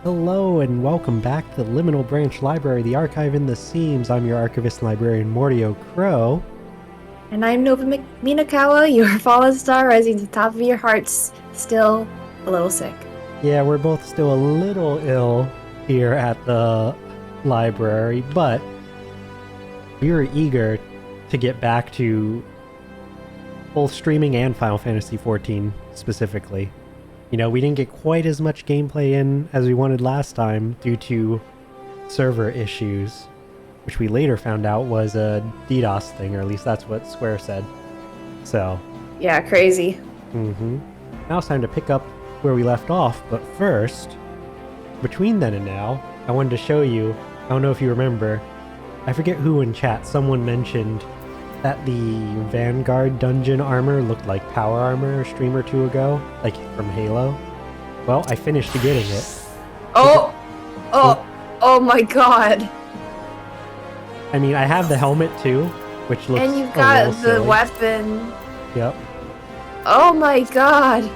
Hello and welcome back to the Liminal Branch Library, the archive in the seams. I'm your archivist and librarian, Mordio Crow. And I'm Nova Minakawa, your fallen star rising to the top of your hearts, still a little sick. Yeah, we're both still a little ill here at the library, but we were eager to get back to both streaming and Final Fantasy XIV specifically. You know, we didn't get quite as much gameplay in as we wanted last time due to server issues, which we later found out was a DDoS thing, or at least that's what Square said. So. Yeah, crazy. Now it's time to pick up where we left off, but first, between then and now, I wanted to show you, I don't know if you remember, I forget who in chat, someone mentioned that the Vanguard dungeon armor looked like power armor a stream or two ago, like from Halo. Well, I finished getting it. Oh my god. I mean, I have the helmet too, which looks And you've got the silly. weapon. Yep. Oh my god.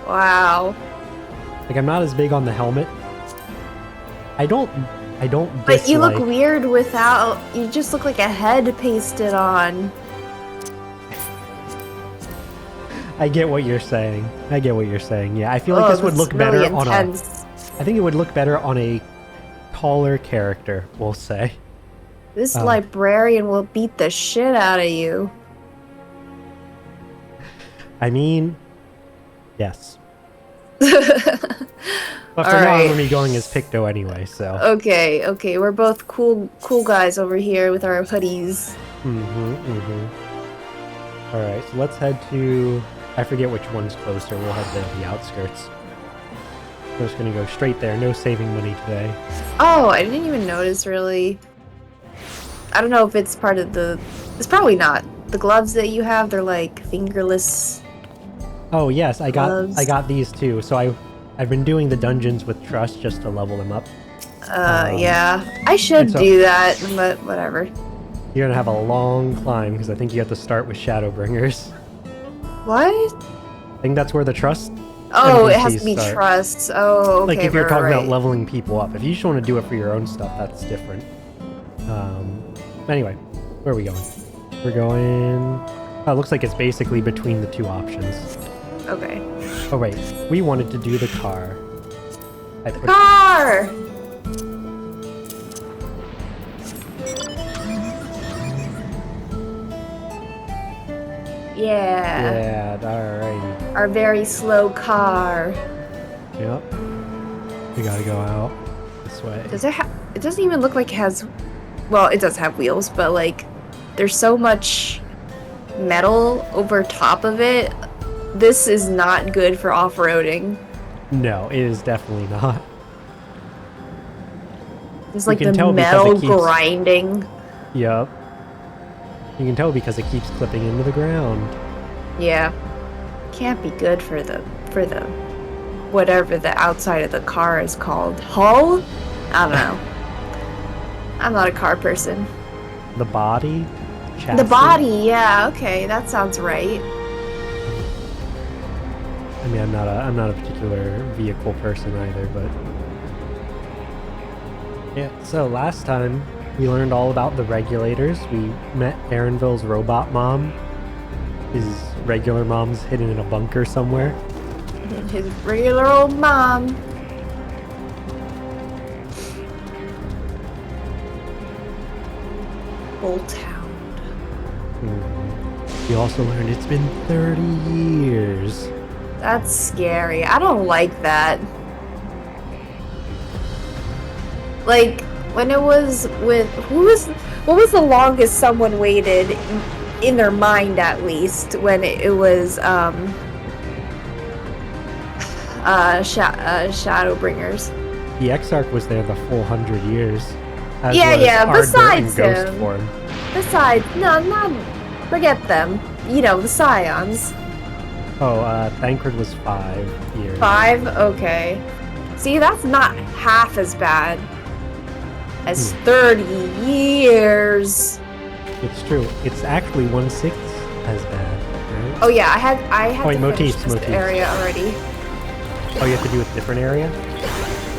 Wow. Like, I'm not as big on the helmet. I don't But you look dislike- weird without, you just look like a head pasted on. I get what you're saying. Yeah, I feel like this would that's look really better on a... intense. I think it would look better on a taller character, we'll say. This librarian will beat the shit out of you. I mean, yes. But for All now, right. I'm going to be going as Picto anyway, so... Okay, we're both cool guys over here with our hoodies. Alright, so let's head to... I forget which one's closer. We'll head to the outskirts. We're just going to go straight there. No saving money today. Oh, I didn't even notice, really. I don't know if it's part of the... It's probably not. The gloves that you have, they're like fingerless. Oh, yes, I gloves. got these too. So I've been doing the dungeons with trust just to level them up. Yeah. I should do that, but whatever. You're going to have a long climb, because I think you have to start with Shadowbringers. What? I think that's where the trust... Oh, it has NPCs to be start. trust. Oh, okay, Like, if you're talking right. about leveling people up. If you just want to do it for your own stuff, that's different. Anyway, where are we going? We're going... Oh, it looks like it's basically between the two options. Okay. Oh, wait. We wanted to do the car. Car! Yeah. Yeah, alrighty. Our very slow car. Yep. We gotta go out this way. Does it it doesn't even look like it has... Well, it does have wheels, but like, there's so much metal over top of it. This is not good for off-roading. No, it is definitely not. It's like can the tell because metal it keeps- grinding. Yep. You can tell because it keeps clipping into the ground. Yeah. Can't be good for the whatever the outside of the car is called. Hull? I don't know. I'm not a car person. The body? Chassis? The body, yeah, okay, that sounds right. I mean, I'm not a particular vehicle person either, but... Yeah, so last time we learned all about the regulators. We met Aaronville's robot mom. His regular mom's hidden in a bunker somewhere. And his regular old mom. Bulltown. We also learned it's been 30 years. That's scary. I don't like that. Like, when it was with... What was the longest someone waited, in their mind at least, when it was, Shadowbringers? The Exarch was there the full 100 years. As Yeah, was yeah, Ardbert besides in Ghost him. form. Besides, no, forget them. You know, the Scions. Oh, Thancred was 5 years. 5? Okay. See, that's not half as bad as 30 years. It's true. It's actually 1/6 as bad, right? Oh yeah, I had Wait, to finish motifs. this area already. Oh, you have to do a different area?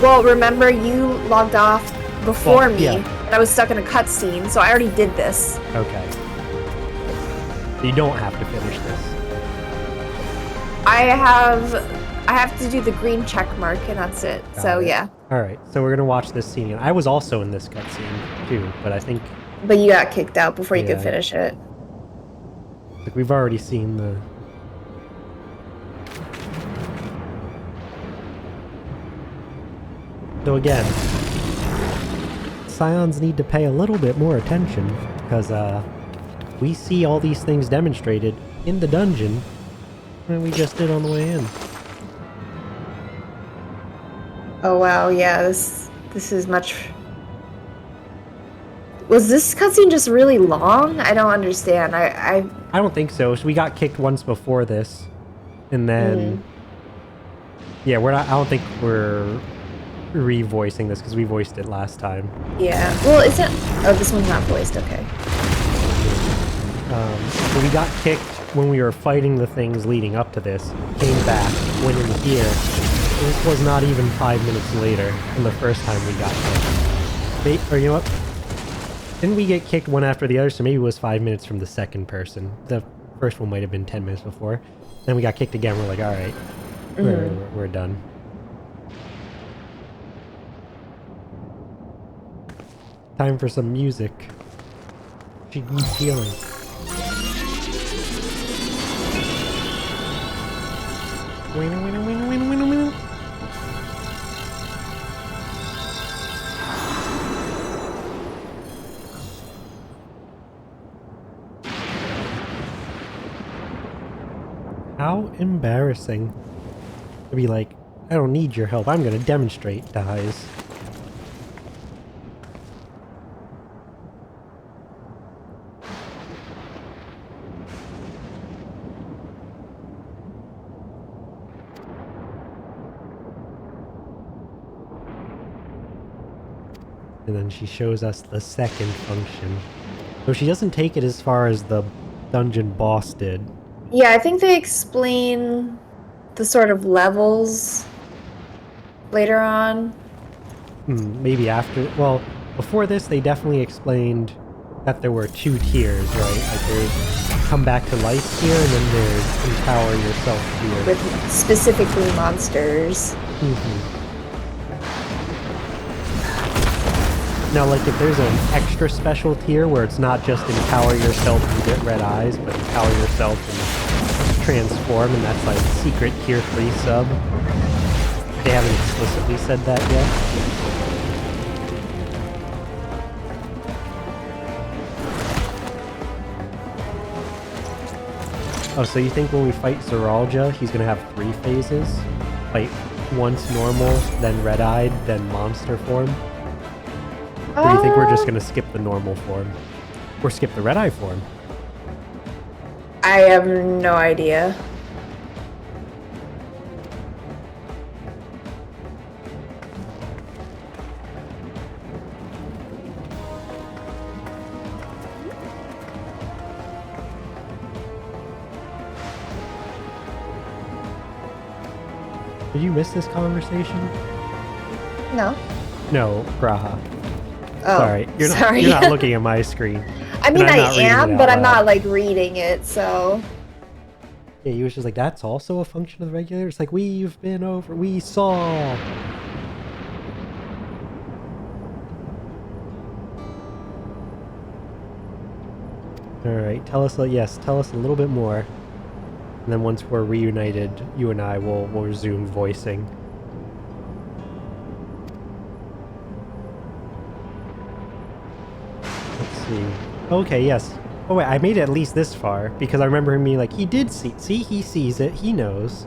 Well, remember you logged off before me, yeah. and I was stuck in a cutscene, so I already did this. Okay. You don't have to finish this. I have to do the green check mark, and that's it. Got it. Yeah. All right, so we're gonna watch this scene. I was also in this cutscene too, but I think. But you got kicked out before you could finish it. Like we've already seen the. So again, Scions need to pay a little bit more attention because we see all these things demonstrated in the dungeon, and we just did on the way in. Oh wow, yeah, this is much. Was this cutscene just really long? I don't understand. I don't think so. So we got kicked once before this, and then yeah, we're not. I don't think we're revoicing this because we voiced it last time. Yeah. Well, is it? Oh, this one's not voiced. Okay. So we got kicked when we were fighting the things leading up to this. Came back, went in here. This was not even 5 minutes later than the first time we got kicked. Or you know what? Didn't we get kicked one after the other? So maybe it was 5 minutes from the second person. The first one might have been 10 minutes before. Then we got kicked again. We're like, all right, we're done. Time for some music. She needs healing. How embarrassing to be like, I don't need your help, I'm gonna demonstrate, dies. And then she shows us the second function. So she doesn't take it as far as the dungeon boss did. Yeah, I think they explain the sort of levels later on. Maybe after. Well, before this, they definitely explained that there were 2 tiers, right? Like there's come back to life here, and then there's empower yourself here. With specifically monsters. Now, like, if there's an extra special tier where it's not just empower yourself and get red eyes, but empower yourself and transform, and that's like secret tier 3 sub. They haven't explicitly said that yet. Oh, so you think when we fight Zeralja, he's gonna have 3 phases? Like, once normal, then red-eyed, then monster form? Or do you think we're just going to skip the normal form? Or skip the red-eye form? I have no idea. Did you miss this conversation? No. No, Graha. Oh, sorry. You're not looking at my screen. I mean, I am, but I'm not, like, reading it, so... Yeah, he was just like, that's also a function of the regulator? It's like, we saw... Alright, tell us a little bit more. And then once we're reunited, you and I will resume voicing. See. Okay, yes. Oh wait, I made it at least this far because I remember him being like, he did see. See, he sees it. He knows.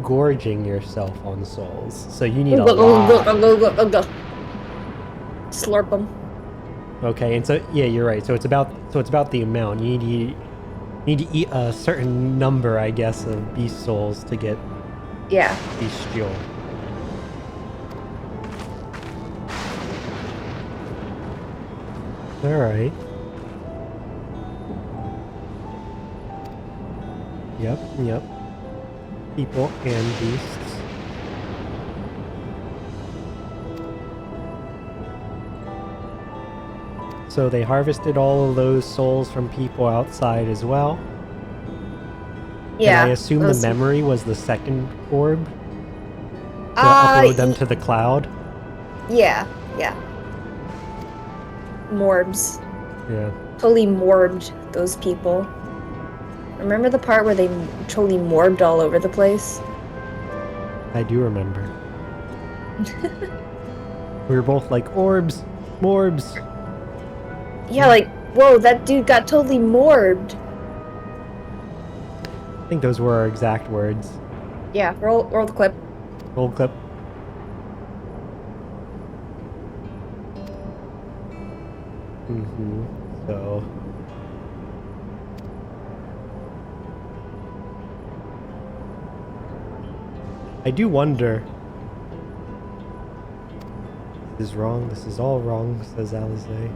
Gorging yourself on souls. So you need a lot. Slurp them. Okay, and so yeah, you're right. So it's about the amount. You need to eat a certain number, I guess, of beast souls to get bestial. Alright. Yep. People and beasts. So they harvested all of those souls from people outside as well. Yeah. And I assume the those- memory was the second orb to upload them to the cloud. Yeah. Morbs. Yeah. Totally morbed those people. Remember the part where they totally morbed all over the place? I do remember. We were both like, orbs, morbs. Yeah, like, whoa, that dude got totally morbed. I think those were our exact words. Yeah, roll the clip. Roll clip. So... I do wonder... This is wrong, this is all wrong, says Alize.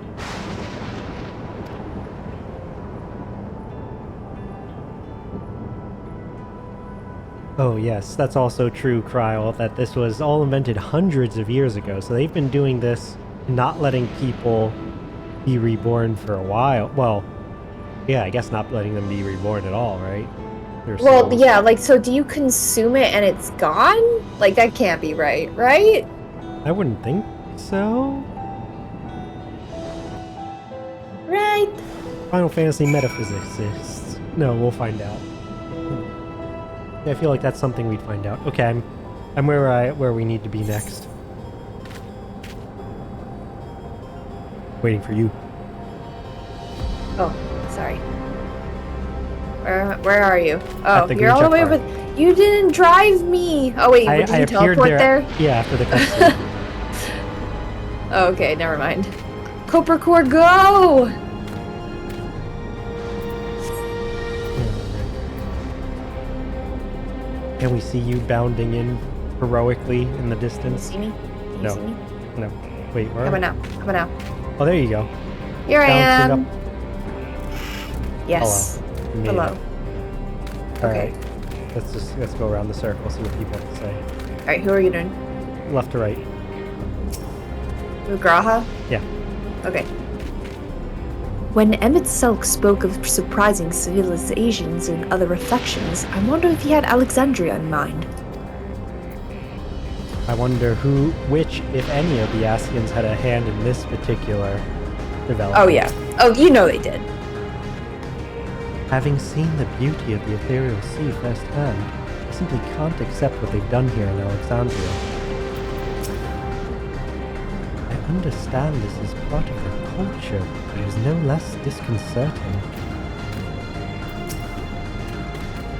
Oh yes, that's also true, Kryl, that this was all invented hundreds of years ago, so they've been doing this, not letting people be reborn for a while. Well, yeah, I guess not letting them be reborn at all, right? Well, yeah, like, so do you consume it and it's gone? Like, that can't be right? I wouldn't think so. Right? Final Fantasy metaphysicists. No, we'll find out. Yeah, I feel like that's something we'd find out. Okay, I'm where we need to be next. Waiting for you. Oh, sorry. Where are you? Oh, the you're all the way green over. You didn't drive me. Oh wait, did you teleport there? Yeah, after the cutscene. Oh, okay, never mind. Copper Core, go! Can we see you bounding in heroically in the Can you distance? see me? Can you No. see me? No. Wait, where? How about now? How about now? Oh, there you go. Here I Bouncing am. up. Yes. You made Hello. it. Okay. Alright. Let's go around the circle, see what people have to say. Alright, who are you doing? Left to right. Graha? Yeah. Okay. When Emmett Selk spoke of surprising civilizations and other reflections, I wonder if he had Alexandria in mind. I wonder which, if any, of the Ascians had a hand in this particular development. Oh yeah. Oh, you know they did. Having seen the beauty of the ethereal sea firsthand, I simply can't accept what they've done here in Alexandria. I understand this is part of their culture, but it is no less disconcerting.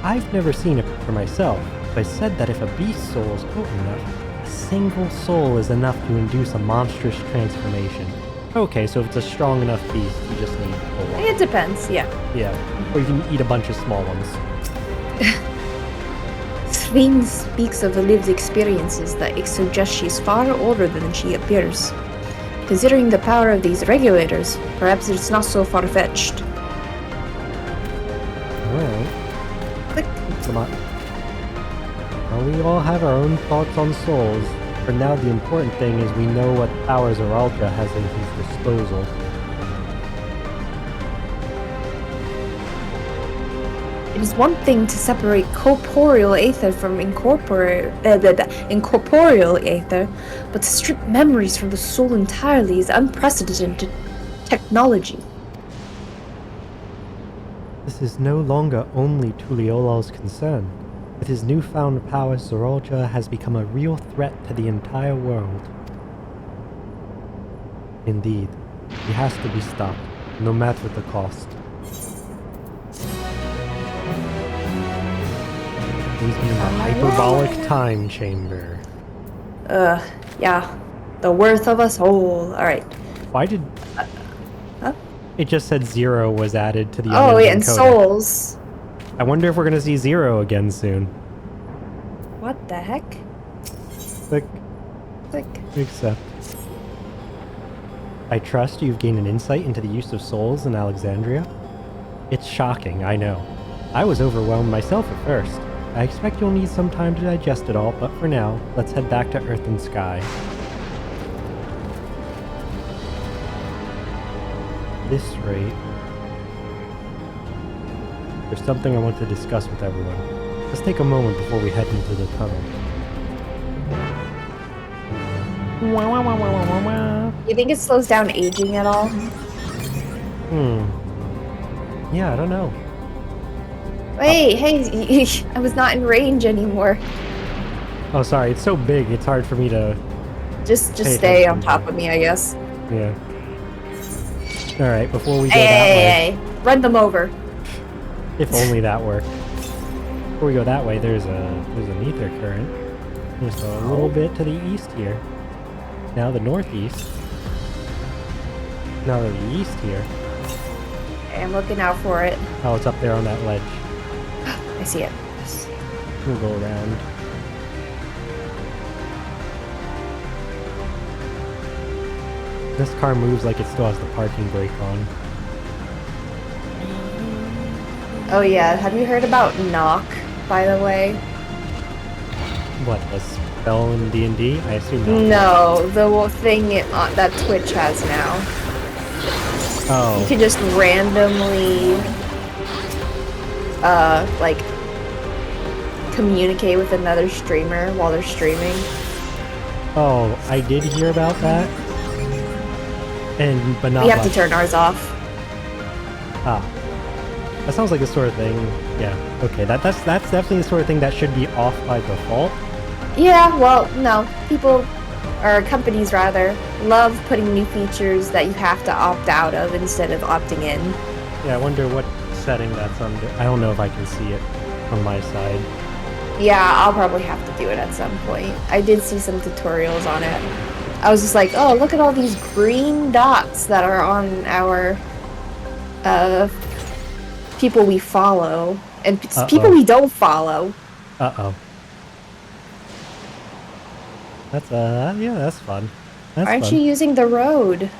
I've never seen it for myself, but I said that if a beast's soul is potent enough, a single soul is enough to induce a monstrous transformation. Okay, so if it's a strong enough beast, you just need a one. It depends, yeah. Yeah, or you can eat a bunch of small ones. Sphene speaks of lived experiences that suggest she's far older than she appears. Considering the power of these regulators, perhaps it's not so far-fetched. Alright. Click. Come on. Well, we all have our own thoughts on souls. For now, the important thing is we know what powers Zoralja has at his disposal. It is one thing to separate corporeal aether from incorporeal aether, but to strip memories from the soul entirely is unprecedented technology. This is no longer only Tuliola's concern. With his newfound powers, Zoralja has become a real threat to the entire world. Indeed, he has to be stopped, no matter the cost. He's in a hyperbolic time chamber. Yeah. The worth of a soul. Alright. Why did... Huh? It just said 0 was added to the Oh, wait, unending and codex. souls. I wonder if we're gonna see 0 again soon. What the heck? Click. Click. Accept. I trust you've gained an insight into the use of souls in Alexandria. It's shocking, I know. I was overwhelmed myself at first. I expect you'll need some time to digest it all, but for now, let's head back to Earth and Sky. this rate, there's something I want to discuss with everyone. Let's take a moment before we head into the tunnel. You think it slows down aging at all? Yeah, I don't know. Hey, I was not in range anymore. Oh, sorry, it's so big, it's hard for me to... Just Hey, stay hey, on top of me, I guess. Yeah. Alright, before we go that way... Hey, run them over. If only that worked. Before we go that way, there's an ether current. Just a little bit to the east here. Now the northeast. Now the east here. Okay, I'm looking out for it. Oh, it's up there on that ledge. I see it. We'll go around. This car moves like it still has the parking brake on. Oh yeah, have you heard about knock, by the way? What, the spell in D&D? I assume not. No, the thing that Twitch has now. Oh. You can just randomly, like, communicate with another streamer while they're streaming. Oh, I did hear about that. But not We have to much. turn ours off. Ah. That sounds like the sort of thing, yeah, okay, that's definitely the sort of thing that should be off by default. Yeah, well, no. People, or companies rather, love putting new features that you have to opt out of instead of opting in. Yeah, I wonder what setting that's under. I don't know if I can see it from my side. Yeah, I'll probably have to do it at some point. I did see some tutorials on it. I was just like, oh, look at all these green dots that are on our, people we follow, and people we don't follow. Uh-oh. That's, yeah, that's fun. That's Aren't fun. you using the road?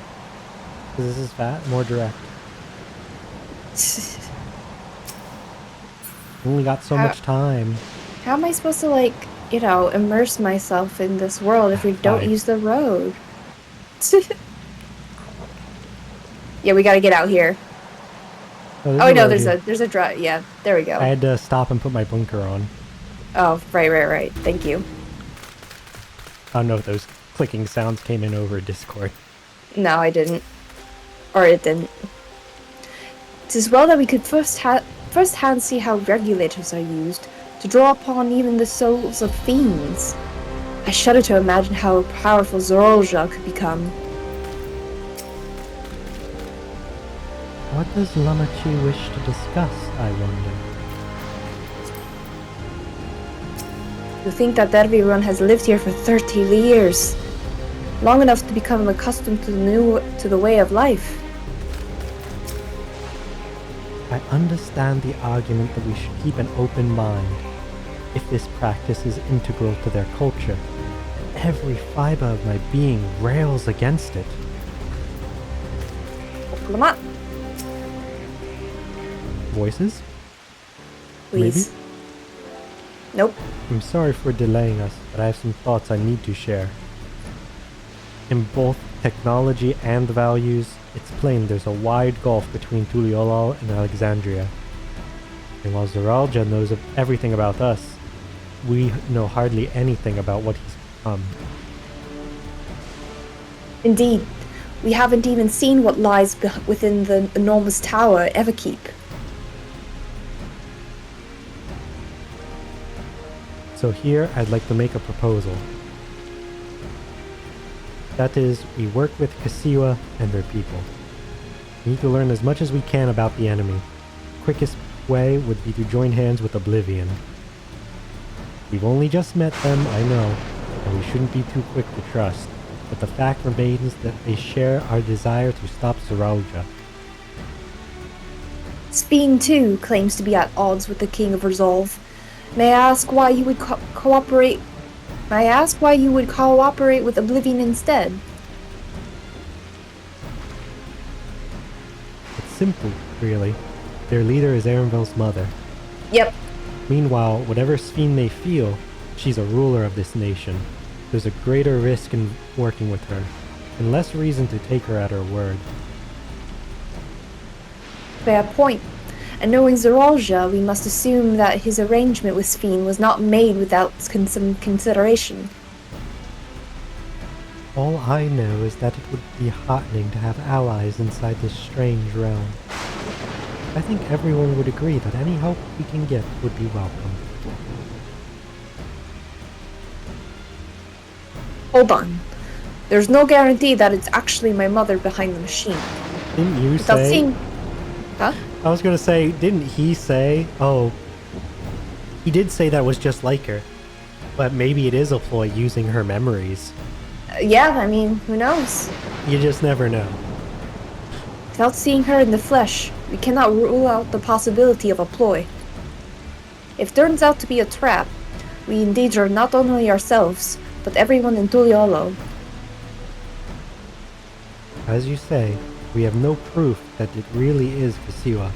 'Cause this is more direct. Only got so much time. How am I supposed to, like, you know, immerse myself in this world if we don't use the road? Yeah, we gotta get out here. Oh, no, there's a drive. Yeah, there we go. I had to stop and put my blinker on. Oh, right. Thank you. I don't know if those clicking sounds came in over Discord. No, I didn't. Or it didn't. It is well that we could first-hand see how regulators are used to draw upon even the souls of fiends. I shudder to imagine how powerful Zorolja could become. What does Lamachi wish to discuss, I wonder? To think that everyone has lived here for 30 years. Long enough to become accustomed to the way of life. I understand the argument that we should keep an open mind. If this practice is integral to their culture, every fiber of my being rails against it. Lamont, Voices? please. Maybe? Nope. I'm sorry for delaying us, but I have some thoughts I need to share. In both technology and values, it's plain there's a wide gulf between Tuliolal and Alexandria. And while Zoralja knows everything about us, we know hardly anything about what he's become. Indeed, we haven't even seen what lies within the enormous tower at Everkeep. So here, I'd like to make a proposal. That is, we work with Kasiwa and their people. We need to learn as much as we can about the enemy. Quickest way would be to join hands with Oblivion. We've only just met them, I know, and we shouldn't be too quick to trust, but the fact remains that they share our desire to stop Zoralja. Sphene, too, claims to be at odds with the King of Resolve. May I ask why you would cooperate? May I ask why you would cooperate with Oblivion instead? It's simple, really. Their leader is Arenville's mother. Yep. Meanwhile, whatever Sphene may feel, she's a ruler of this nation. There's a greater risk in working with her, and less reason to take her at her word. Fair point. And knowing Zoralja, we must assume that his arrangement with Sphene was not made without some consideration. All I know is that it would be heartening to have allies inside this strange realm. I think everyone would agree that any help we can get would be welcome. Hold on. There's no guarantee that it's actually my mother behind the machine. Didn't you Without say... seeing... Huh? I was gonna say, didn't he say... Oh, he did say that was just like her. But maybe it is a ploy using her memories. Yeah, I mean, who knows? You just never know. Without seeing her in the flesh, we cannot rule out the possibility of a ploy. If it turns out to be a trap, we endanger not only ourselves, but everyone in Tuliolo. As you say, we have no proof that it really is Kasiwa.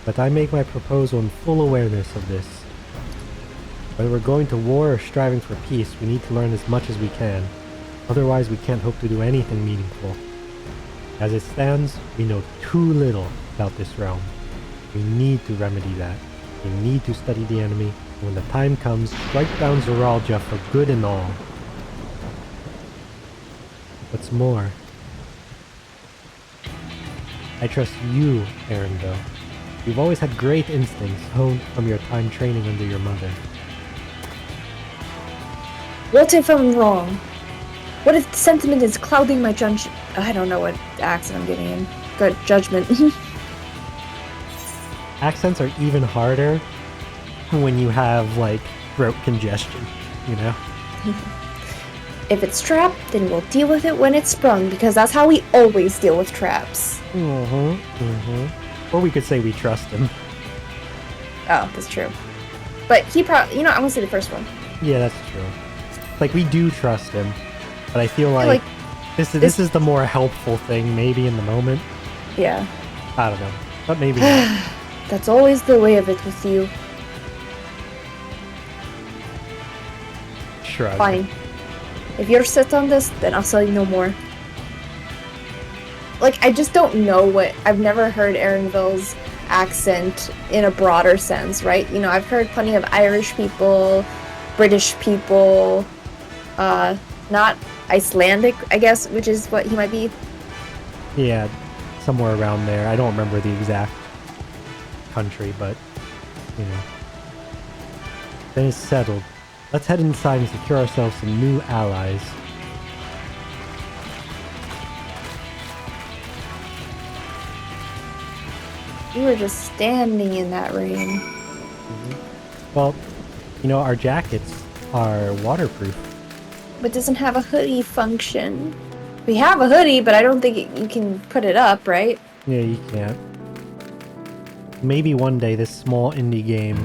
But I make my proposal in full awareness of this. Whether we're going to war or striving for peace, we need to learn as much as we can. Otherwise, we can't hope to do anything meaningful. As it stands, we know too little about this realm. We need to remedy that. We need to study the enemy, and when the time comes, strike down Zoralja for good and all. What's more, I trust you, Erenville. You've always had great instincts honed from your time training under your mother. What if I'm wrong? What if the sentiment is clouding my judgment? I don't know what accent I'm giving in. Good judgment. Accents are even harder when you have, like, throat congestion, you know? If it's trapped, then we'll deal with it when it's sprung, because that's how we always deal with traps. Or we could say we trust him. Oh, that's true. But he probably, I want to say the first one. Yeah, that's true. Like, we do trust him, but I feel like this is the more helpful thing, maybe, in the moment. Yeah. I don't know. But maybe not. That's always the way of it with you. Shrug. Fine. If you're set on this, then I'll say no more. Like, I just don't know what... I've never heard Erenville's accent in a broader sense, right? I've heard plenty of Irish people, British people, not Icelandic, I guess, which is what he might be. Yeah, somewhere around there. I don't remember the exact country, but, Then it's settled. Let's head inside and secure ourselves some new allies. You were just standing in that rain. Well, our jackets are waterproof. But doesn't have a hoodie function. We have a hoodie, but I don't think you can put it up, right? Yeah, you can't. Maybe one day this small indie game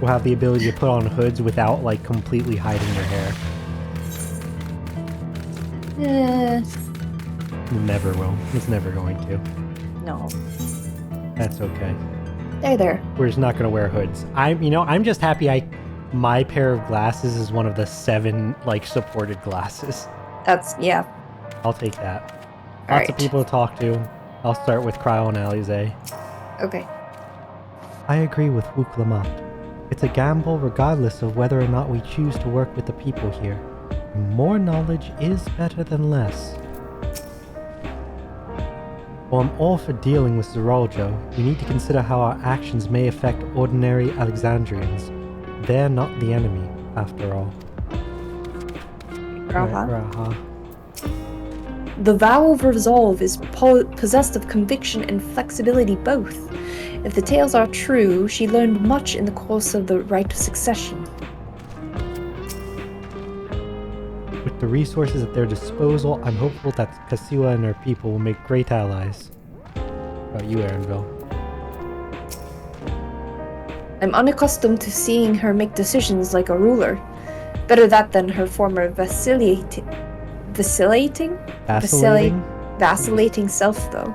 will have the ability to put on hoods without, like, completely hiding your hair. Never will. It's never going to. No. That's okay. There. We're just not going to wear hoods. I'm just happy my pair of glasses is one of the 7, like, supported glasses. Yeah. I'll take that. All Lots of people to talk to. I'll start with Cryo and Alize. Okay. I agree with Wuklamat. It's a gamble regardless of whether or not we choose to work with the people here. More knowledge is better than less. While I'm all for dealing with Zoralja, we need to consider how our actions may affect ordinary Alexandrians. They're not the enemy, after all. Raha. The vow of resolve is possessed of conviction and flexibility both. If the tales are true, she learned much in the course of the rite of succession. With the resources at their disposal, I'm hopeful that Kasiwa and her people will make great allies. How about you, Erenville? I'm unaccustomed to seeing her make decisions like a ruler. Better that than her former vacillating self, though.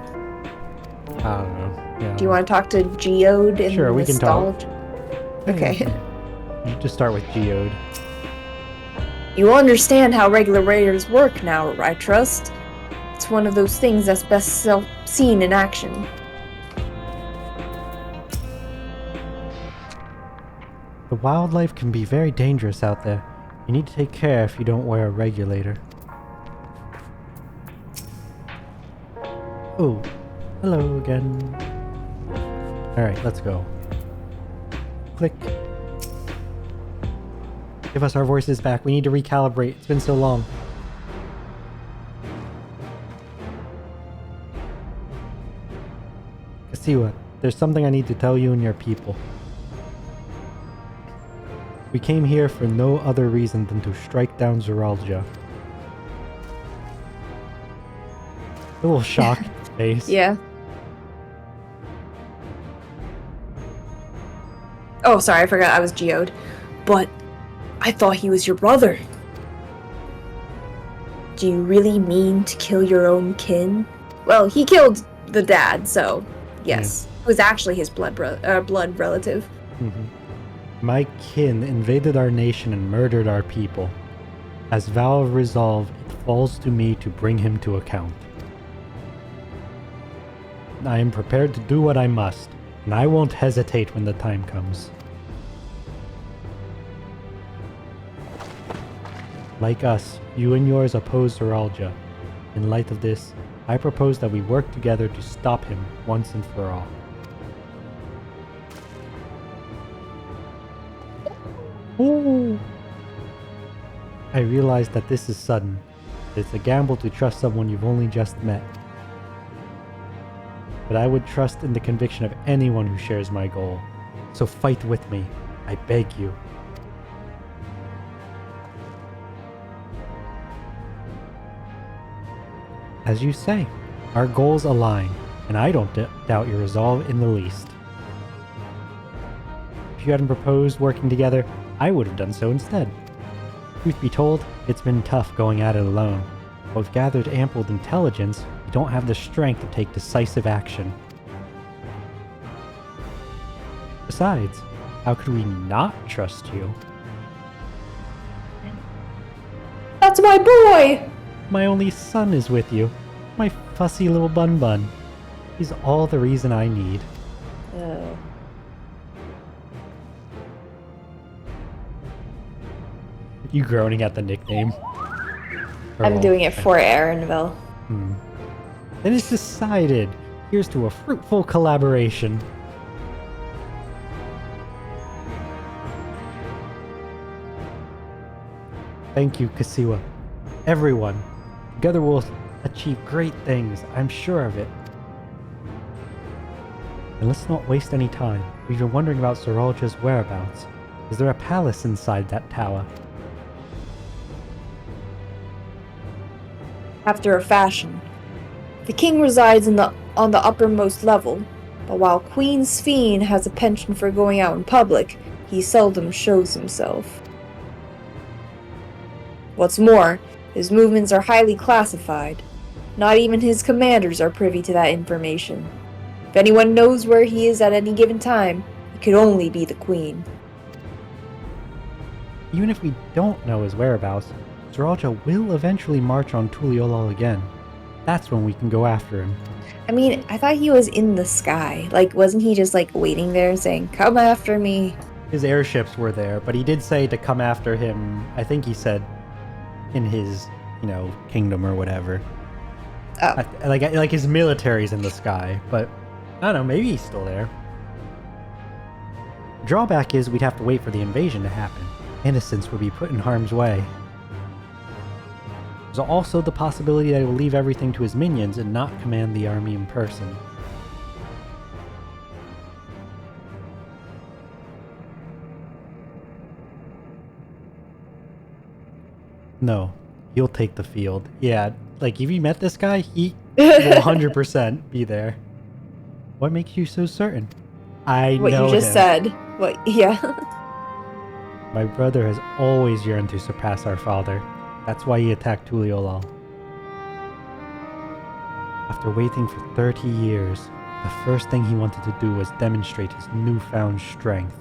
I don't know. Yeah. Do you want to talk to Geode and Sure, we can talk. Okay. You just start with Geode. You understand how regular raiders work now, I trust. It's one of those things that's best seen in action. The wildlife can be very dangerous out there. You need to take care if you don't wear a regulator. Oh, hello again. Alright, let's go. Click. Give us our voices back. We need to recalibrate. It's been so long. Kasiwa, there's something I need to tell you and your people. We came here for no other reason than to strike down Zoraljia. A little shocked face. Yeah. Oh, sorry, I forgot I was geoed. But I thought he was your brother. Do you really mean to kill your own kin? Well, he killed the dad, so yes. It was actually his blood relative. Mm-hmm. My kin invaded our nation and murdered our people. As vow of resolve, it falls to me to bring him to account. I am prepared to do what I must, and I won't hesitate when the time comes. Like us, you and yours oppose Zoraljia. In light of this, I propose that we work together to stop him once and for all. Ooh. I realize that this is sudden. It's a gamble to trust someone you've only just met. But I would trust in the conviction of anyone who shares my goal. So fight with me, I beg you. As you say, our goals align, and I don't doubt your resolve in the least. If you hadn't proposed working together, I would have done so instead. Truth be told, it's been tough going at it alone. But we've gathered ample intelligence, we don't have the strength to take decisive action. Besides, how could we not trust you? That's my boy! My only son is with you. My fussy little bun. He's all the reason I need. Oh. You groaning at the nickname? I'm doing it for Aaronville. Then it's decided. Here's to a fruitful collaboration. Thank you, Kasiwa. Everyone. Together we'll achieve great things, I'm sure of it. And let's not waste any time. We've been wondering about Zoralj's whereabouts. Is there a palace inside that tower? After a fashion. The king resides on the uppermost level, but while Queen Sphene has a penchant for going out in public, he seldom shows himself. What's more, his movements are highly classified. Not even his commanders are privy to that information. If anyone knows where he is at any given time, it could only be the queen. Even if we don't know his whereabouts, Zoraljia will eventually march on Tuliolal again. That's when we can go after him. I mean, I thought he was in the sky. Like, wasn't he just, like, waiting there saying, "Come after me"? His airships were there, but he did say to come after him, I think he said, in his, kingdom or whatever. Oh. Like his military's in the sky, but I don't know, maybe he's still there. Drawback is we'd have to wait for the invasion to happen. Innocents would be put in harm's way. There's also the possibility that he will leave everything to his minions and not command the army in person. No, he'll take the field. Yeah, like if you met this guy, he will 100% be there. What makes you so certain? I what know you just him. said. What? Yeah. My brother has always yearned to surpass our father. That's why he attacked Tuliolal. After waiting for 30 years, the first thing he wanted to do was demonstrate his newfound strength.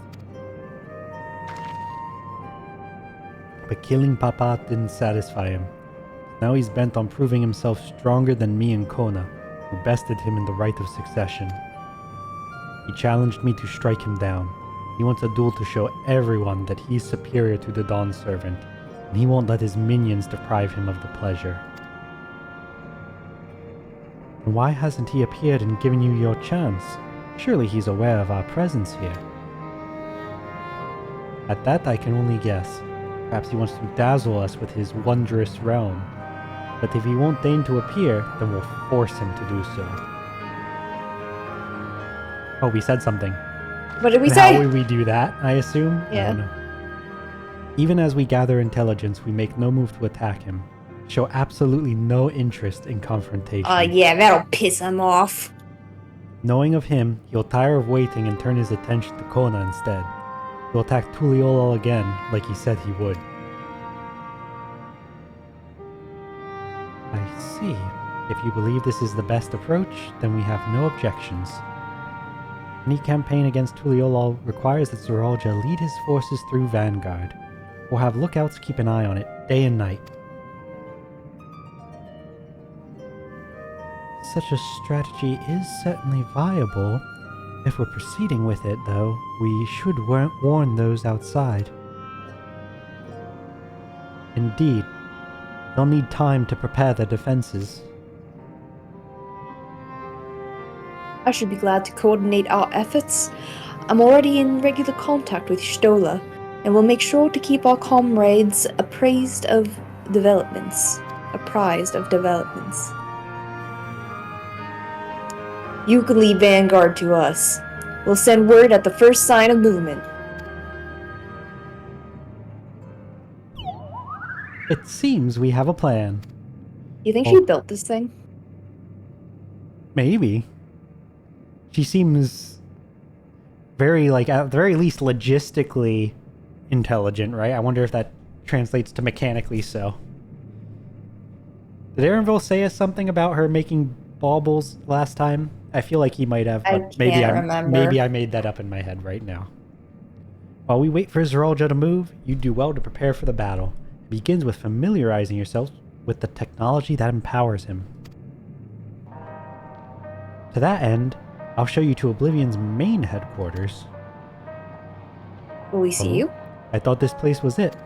But killing Papa didn't satisfy him. Now he's bent on proving himself stronger than me and Kona, who bested him in the right of succession. He challenged me to strike him down. He wants a duel to show everyone that he's superior to the Dawn Servant, and he won't let his minions deprive him of the pleasure. And why hasn't he appeared and given you your chance? Surely he's aware of our presence here. At that I can only guess. Perhaps he wants to dazzle us with his wondrous realm. But if he won't deign to appear, then we'll force him to do so. Oh, we said something. What did we And say? how would we do that, I assume? I Yeah. don't know. Even as we gather intelligence, we make no move to attack him. Show absolutely no interest in confrontation. Yeah, that'll piss him off. Knowing of him, he'll tire of waiting and turn his attention to Kona instead. He'll attack Tuliolol again, like he said he would. I see. If you believe this is the best approach, then we have no objections. Any campaign against Tuliolol requires that Zoralja lead his forces through Vanguard. We'll have lookouts keep an eye on it, day and night. Such a strategy is certainly viable. If we're proceeding with it, though, we should warn those outside. Indeed, they'll need time to prepare their defenses. I should be glad to coordinate our efforts. I'm already in regular contact with Stola, and will make sure to keep our comrades apprised of developments. You can lead Vanguard to us. We'll send word at the first sign of movement. It seems we have a plan. You think she built this thing? Maybe. She seems very, like, at the very least, logistically intelligent, right? I wonder if that translates to mechanically so. Did Aaronville say us something about her making baubles last time? I feel like he might have, but maybe I made that up in my head right now. While we wait for Zoralja to move, you do well to prepare for the battle. It begins with familiarizing yourself with the technology that empowers him. To that end, I'll show you to Oblivion's main headquarters. Will we see you? I thought this place was it.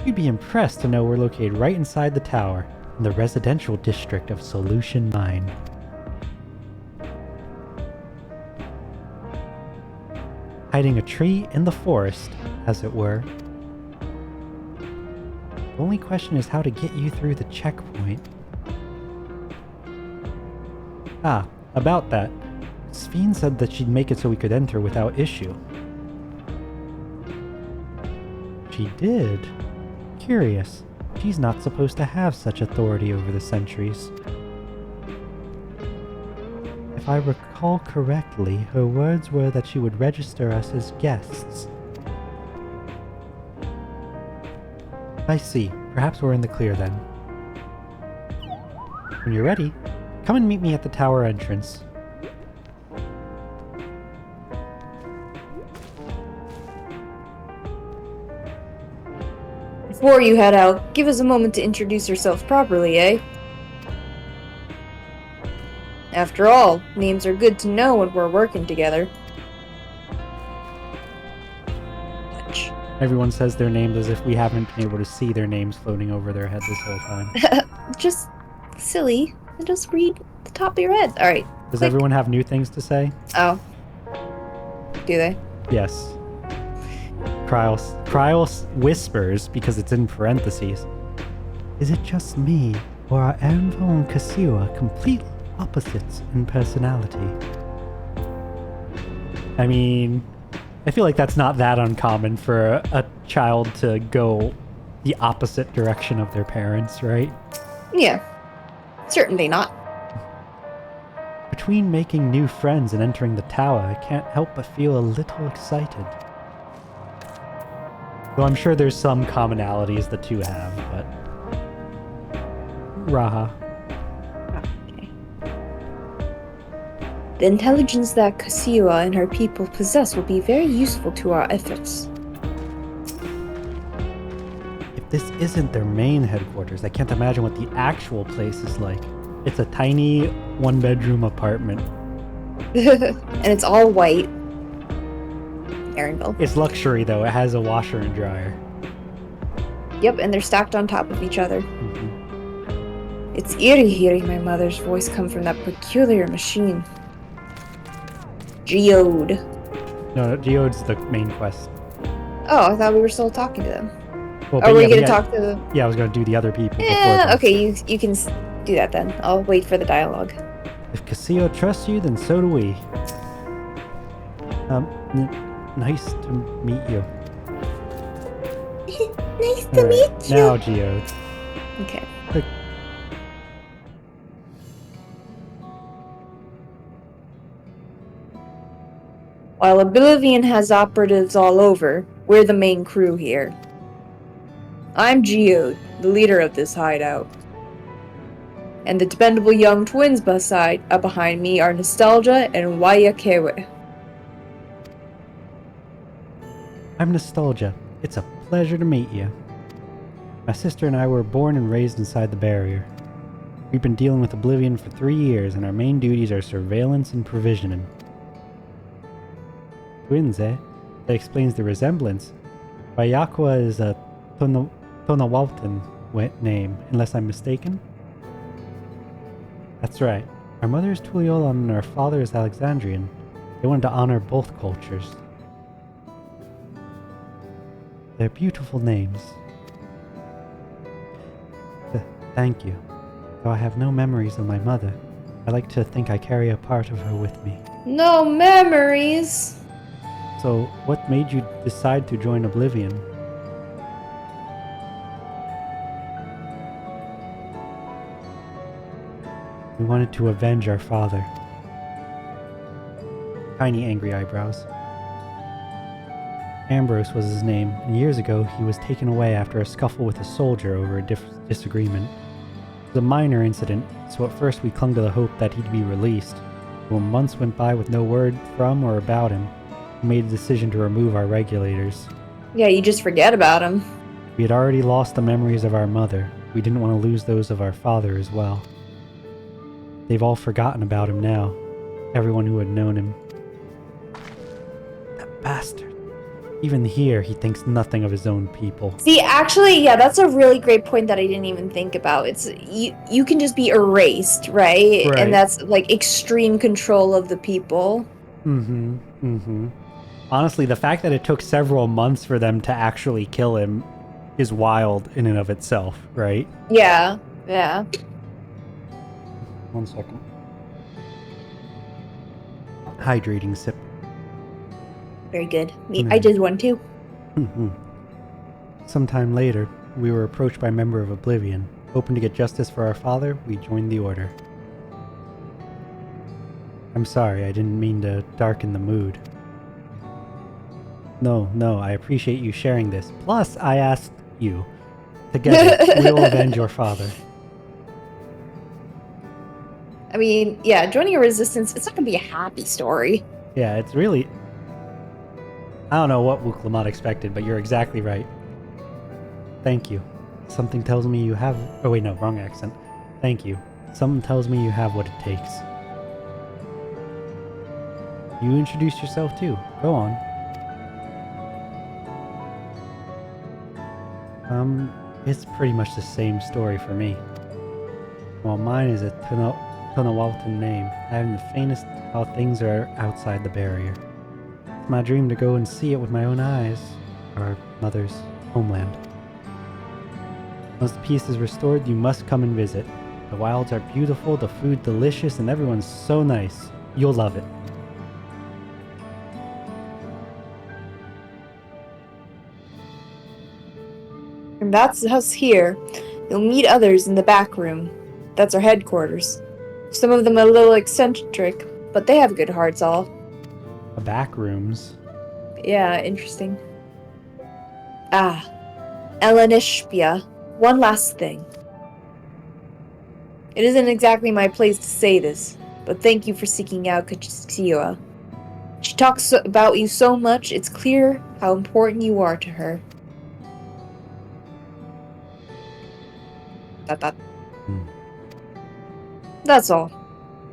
You'd be impressed to know we're located right inside the tower, in the residential district of Solultion 9. Hiding a tree in the forest, as it were. The only question is how to get you through the checkpoint. Ah, about that. Sphene said that she'd make it so we could enter without issue. She did. Curious. She's not supposed to have such authority over the sentries. If I recall correctly, her words were that she would register us as guests. I see. Perhaps we're in the clear then. When you're ready, come and meet me at the tower entrance. Before you head out, give us a moment to introduce yourselves properly, eh? After all, names are good to know when we're working together. Everyone says their names as if we haven't been able to see their names floating over their head this whole time. Just silly. Just read the top of your head. Alright. Does everyone have new things to say? Oh. Do they? Yes. Kryos whispers, because it's in parentheses. Is it just me, or are Anvil and Kasiwa complete opposites in personality? I mean, I feel like that's not that uncommon for a child to go the opposite direction of their parents, right? Yeah. Certainly not. Between making new friends and entering the tower, I can't help but feel a little excited. Though I'm sure there's some commonalities the two have, but... Raha. Okay. The intelligence that Kasiwa and her people possess will be very useful to our efforts. If this isn't their main headquarters, I can't imagine what the actual place is like. It's a tiny one-bedroom apartment. And it's all white. Aaronville. It's luxury, though. It has a washer and dryer. Yep, and they're stacked on top of each other. Mm-hmm. It's eerie hearing my mother's voice come from that peculiar machine. Geode. No, Geode's the main quest. Oh, I thought we were still talking to them. Well, Are we gonna talk to the... Yeah, I was gonna do the other people. Yeah, okay, you can do that then. I'll wait for the dialogue. If Castillo trusts you, then so do we. Nice to meet you. Nice to meet you. Now, Geode. Okay. While Oblivion has operatives all over, we're the main crew here. I'm Geode, the leader of this hideout. And the dependable young twins behind me are Nostalgia and Wayakewe. I'm Nostalgia. It's a pleasure to meet you. My sister and I were born and raised inside the barrier. We've been dealing with Oblivion for 3 years, and our main duties are surveillance and provisioning. Twins, eh? That explains the resemblance. Wayakwa is a Tonawaltan name, unless I'm mistaken? That's right. Our mother is Tuliyola and our father is Alexandrian. They wanted to honor both cultures. They're beautiful names. Thank you. Though I have no memories of my mother, I like to think I carry a part of her with me. No memories? So, what made you decide to join Oblivion? We wanted to avenge our father. Tiny angry eyebrows. Ambrose was his name, and years ago he was taken away after a scuffle with a soldier over a disagreement. It was a minor incident, so at first we clung to the hope that he'd be released. But when months went by with no word from or about him, we made the decision to remove our regulators. Yeah, you just forget about him. We had already lost the memories of our mother. We didn't want to lose those of our father as well. They've all forgotten about him now. Everyone who had known him. That bastard. Even here, he thinks nothing of his own people. See, actually, yeah, that's a really great point that I didn't even think about. It's you can just be erased, right? And that's like extreme control of the people. Honestly, the fact that it took several months for them to actually kill him is wild in and of itself, right? Yeah. 1 second. Hydrating sip. Very good. I did one too. Sometime later, we were approached by a member of Oblivion. Hoping to get justice for our father, we joined the Order. I'm sorry, I didn't mean to darken the mood. No, I appreciate you sharing this. Plus, I asked you. Together, we will avenge your father. I mean, yeah, joining a resistance, it's not going to be a happy story. Yeah, it's really... I don't know what Wuklamat expected, but you're exactly right. Thank you. Something tells me you have... Oh wait, no, wrong accent. Thank you. Something tells me you have what it takes. You introduce yourself too. Go on. It's pretty much the same story for me. While mine is a Tonawaltan name, I haven't the faintest how things are outside the barrier. It's my dream to go and see it with my own eyes. Our mother's homeland. Once the peace is restored, you must come and visit. The wilds are beautiful, the food delicious, and everyone's so nice. You'll love it. And that's us here. You'll meet others in the back room. That's our headquarters. Some of them are a little eccentric, but they have good hearts all. The back rooms. Yeah, interesting. Elenishpia. One last thing. It isn't exactly my place to say this, but thank you for seeking out Kachisiwa. She talks about you so much, it's clear how important you are to her. That's all.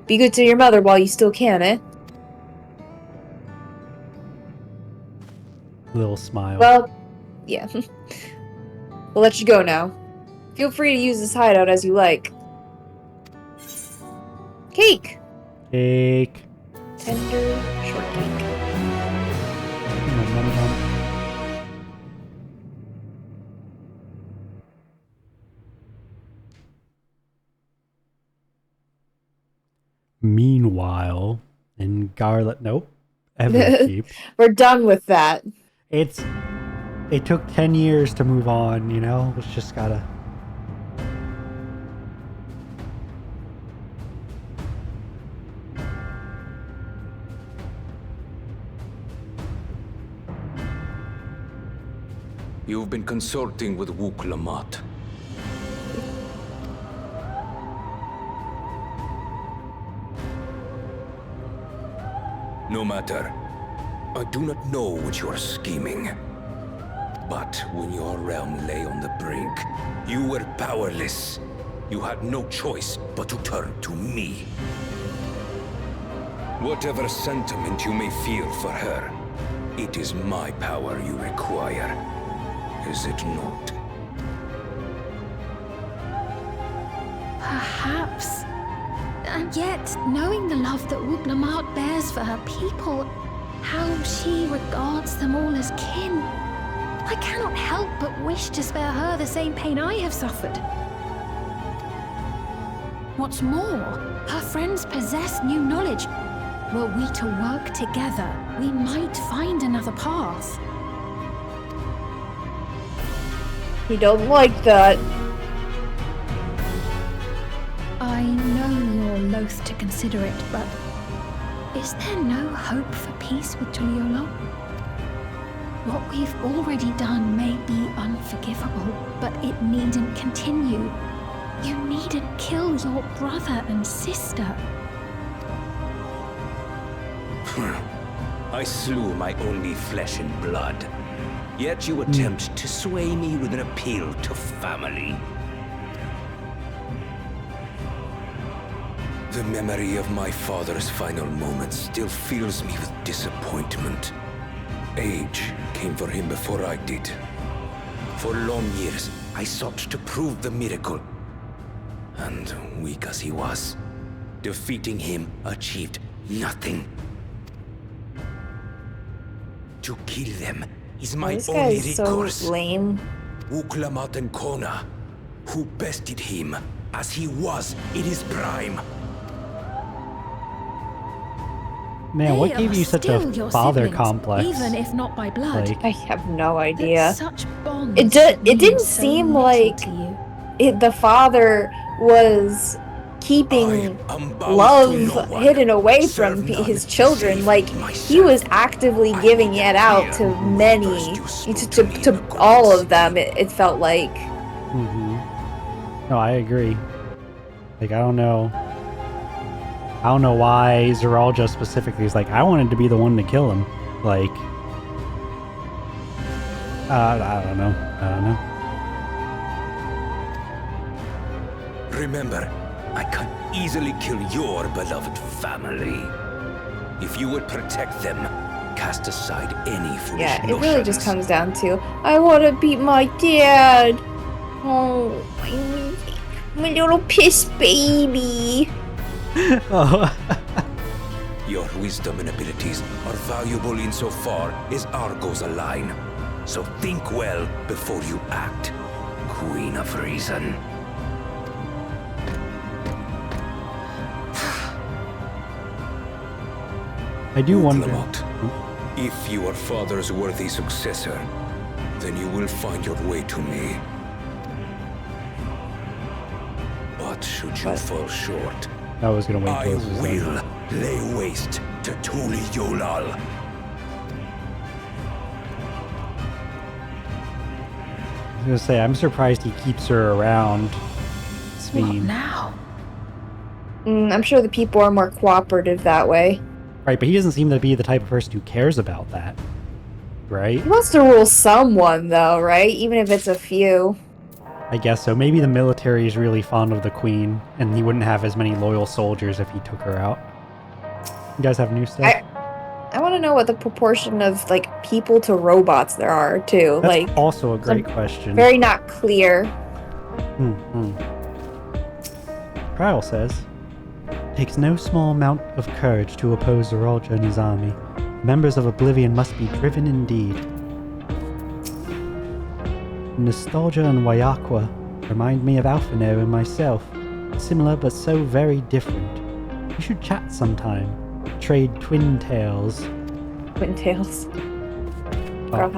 Be good to your mother while you still can, eh? Little smile. Well, yeah. We'll let you go now. Feel free to use this hideout as you like. Cake! Cake. Tender shortcake. Nom, nom, nom. Meanwhile, in Garlet, nope, Everkeep. We're done with that. It took 10 years to move on, you know? It's just gotta... You've been consulting with Wook Lamat. No matter. I do not know what you are scheming. But when your realm lay on the brink, you were powerless. You had no choice but to turn to me. Whatever sentiment you may feel for her, it is my power you require. Is it not? Perhaps. And yet, knowing the love that Wook Lamat bears for her people, how she regards them all as kin, I cannot help but wish to spare her the same pain I have suffered. What's more, her friends possess new knowledge. Were we to work together, we might find another path. You don't like that. I know you're loath to consider it, but is there no hope for peace with Tuliolo? What we've already done may be unforgivable, but it needn't continue. You needn't kill your brother and sister. I slew my only flesh and blood. Yet you attempt to sway me with an appeal to family. The memory of my father's final moments still fills me with disappointment. Age came for him before I did. For long years, I sought to prove the miracle. And weak as he was, defeating him achieved nothing. To kill them is my This only guy's recourse. so lame. Wook Lamat and Kona, who bested him as he was in his prime. Man, what They gave are you such still a your father siblings, complex? even if not by blood. Like, I have no That idea. such bonds It mean didn't so seem little like to you. the father was keeping I am bound love to no one. hidden away Serve from none, his children. save Like, he myself. was actively I giving need it to out hear to who many, first you spoke to me in the to all courts. of them. It felt like. no, I agree. Like, I don't know why Zeralja specifically is like, I wanted to be the one to kill him. Like, I don't know. Remember, I can easily kill your beloved family. If you would protect them, cast aside any foolish Yeah, it notions. really just comes down to, I want to beat my dad. Oh, my little piss baby. Oh. Your wisdom and abilities are valuable insofar as our goals align. So think well before you act, Queen of Reason. I do wonder. Lamont, if you are father's worthy successor, then you will find your way to me. But should you fall short, I was gonna wait I till this was will done. lay waste to Tuliolal. I was gonna say, I'm surprised he keeps her around. What Sphene. now? I'm sure the people are more cooperative that way. Right, but he doesn't seem to be the type of person who cares about that. Right? He wants to rule someone, though, right? Even if it's a few. I guess so. Maybe the military is really fond of the queen, and he wouldn't have as many loyal soldiers if he took her out. You guys have new stuff? I want to know what the proportion of like people to robots there are too. That's like also a great question. very not clear. Trial says, takes no small amount of courage to oppose Zoralja and his army. Members of Oblivion must be driven indeed. Nostalgia and Wayakwa remind me of Alphinair and myself. Similar but so very different. We should chat sometime. Trade twin tales. Twin tails. Oh,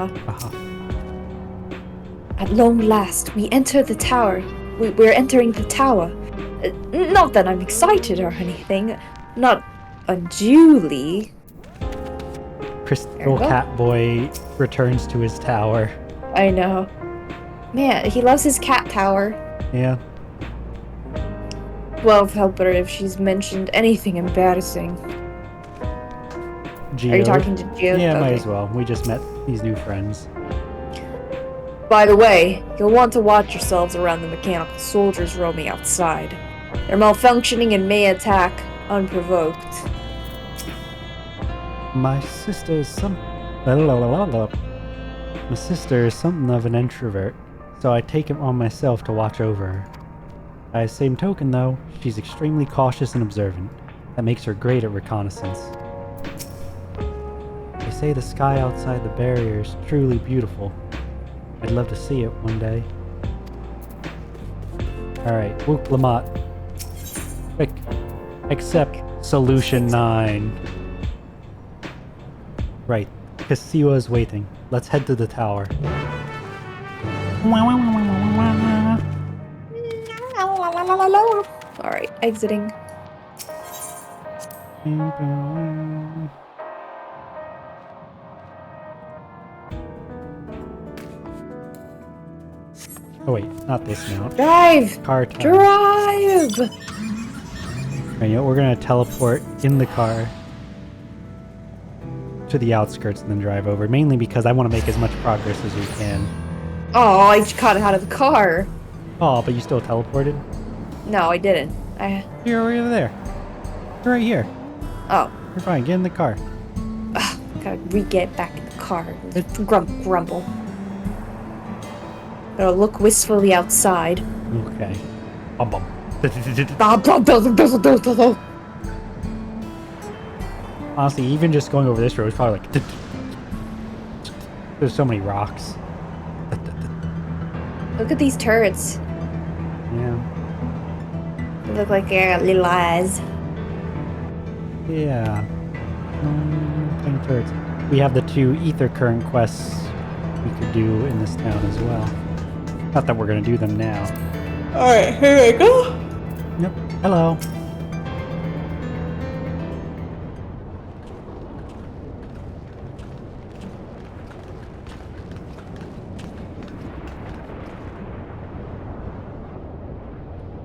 At long last, we enter the tower. We're entering the tower. Not that I'm excited or anything. Not unduly. Crystal Cat Boy returns to his tower. I know. Man, he loves his cat tower. Yeah. Well, help her if she's mentioned anything embarrassing. Geo. Are you talking to Geo? Yeah, Okay. might as well. We just met these new friends. By the way, you'll want to watch yourselves around the mechanical soldiers roaming outside. They're malfunctioning and may attack unprovoked. My sister is something of an introvert, so I take it on myself to watch over her. By the same token, though, she's extremely cautious and observant. That makes her great at reconnaissance. They say the sky outside the barrier is truly beautiful. I'd love to see it one day. Alright, Whoop Lamont. Quick. Accept Solultion 9. Right, Kasiwa is waiting. Let's head to the tower. Alright, exiting. Oh wait, not this mount. Drive! Car time. Drive! And you know, we're gonna teleport in the car to the outskirts and then drive over. Mainly because I want to make as much progress as we can. Oh, I just got out of the car. Oh, but you still teleported? No, I didn't. You're over there. You're right here. Oh. You're fine. Get in the car. Gotta re-get back in the car. Grumble. Gotta look wistfully outside. Okay. Bum bum. Honestly, even just going over this road is probably like... There's so many rocks. Look at these turrets. Yeah. They look like they got little eyes. Yeah. Tiny turrets. We have the 2 ether current quests we could do in this town as well. Not that we're gonna do them now. Alright, here we go. Yep. Hello.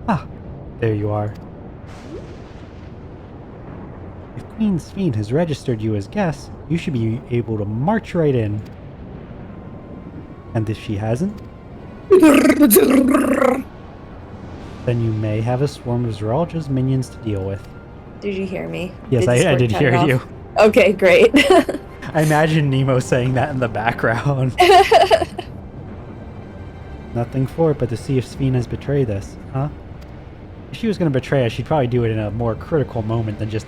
Ah, there you are. If Queen Sphene has registered you as guest, you should be able to march right in. And if she hasn't, then you may have a swarm of Zoralja's minions to deal with. Did you hear me? Yes, I did hear you. Okay, great. I imagine Nemo saying that in the background. Nothing for it but to see if Sphene has betrayed us, huh? If she was going to betray us, she'd probably do it in a more critical moment than just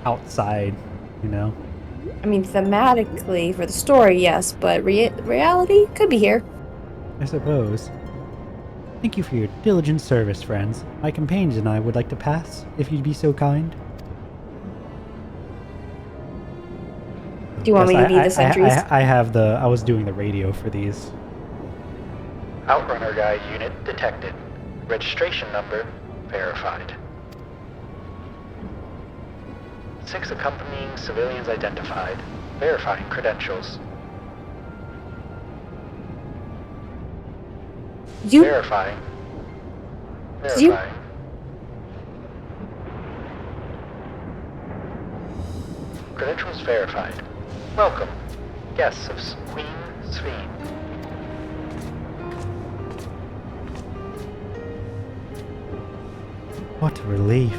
outside, you know? I mean, thematically, for the story, yes, but reality could be here. I suppose. Thank you for your diligent service, friends. My companions and I would like to pass, if you'd be so kind. Do you want me to be the sentries? I was doing the radio for these. Outrunner guy unit detected. Registration number verified. 6 accompanying civilians identified. Verifying credentials. Verifying. Credentials verified. Welcome, guests of Queen Sphene. What a relief.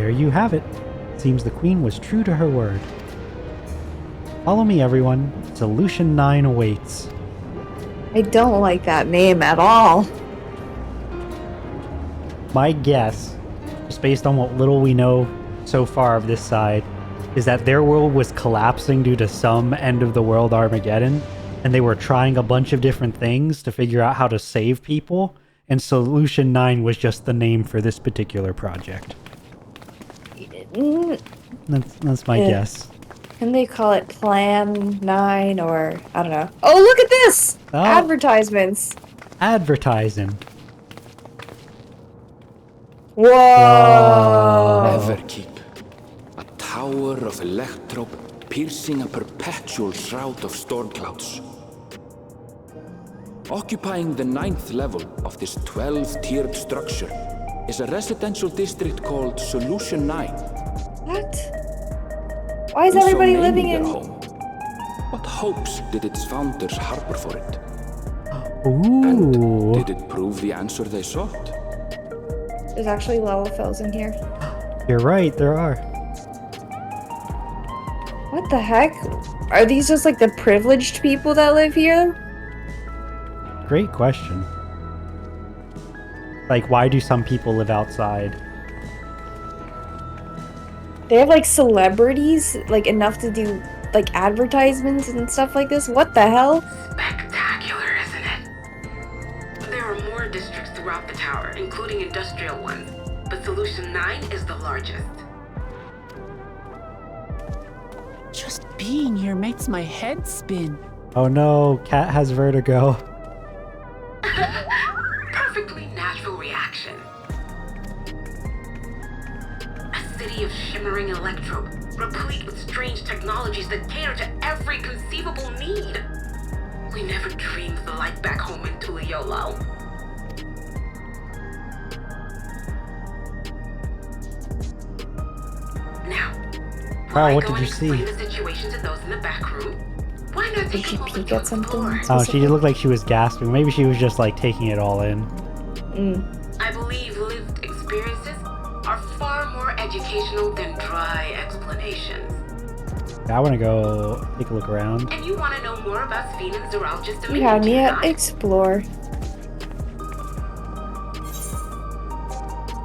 There you have it. Seems the Queen was true to her word. Follow me, everyone. Solultion 9 awaits. I don't like that name at all. My guess, just based on what little we know so far of this side, is that their world was collapsing due to some end of the world Armageddon, and they were trying a bunch of different things to figure out how to save people, and Solultion 9 was just the name for this particular project. That's my guess. Can they call it Plan 9 or I don't know. Oh, look at this! Oh. Advertisements. Advertising. Whoa! Everkeep. A tower of electrope piercing a perpetual shroud of storm clouds. Occupying the 9th level of this 12-tiered structure is a residential district called Solultion 9. What? Why is everybody living in... home? What hopes did its founders harbor for it? Ooh. And did it prove the answer they sought? There's actually LVLs in here. You're right, there are. What the heck? Are these just like the privileged people that live here? Great question. Like, why do some people live outside? They have like celebrities, like enough to do like advertisements and stuff like this? What the hell? Spectacular, isn't it? There are more districts throughout the tower, including industrial ones, but Solultion 9 is the largest. Just being here makes my head spin. Oh no, Cat has vertigo. Perfectly natural reaction. A city of shimmering electrope, replete with strange technologies that cater to every conceivable need. We never dreamed of the life back home in Tuliolo. Now, Carl, what go did and you see? explain the situation to those in the back room? Why not Did take you a moment peek to at something? explore? Oh, she looked like she was gasping. Maybe she was just like taking it all in. I believe lived experiences are far more educational than dry explanations. I want to go take a look around. And you want to know more about Sphene and Zoologist You had me at Dominion, Explore.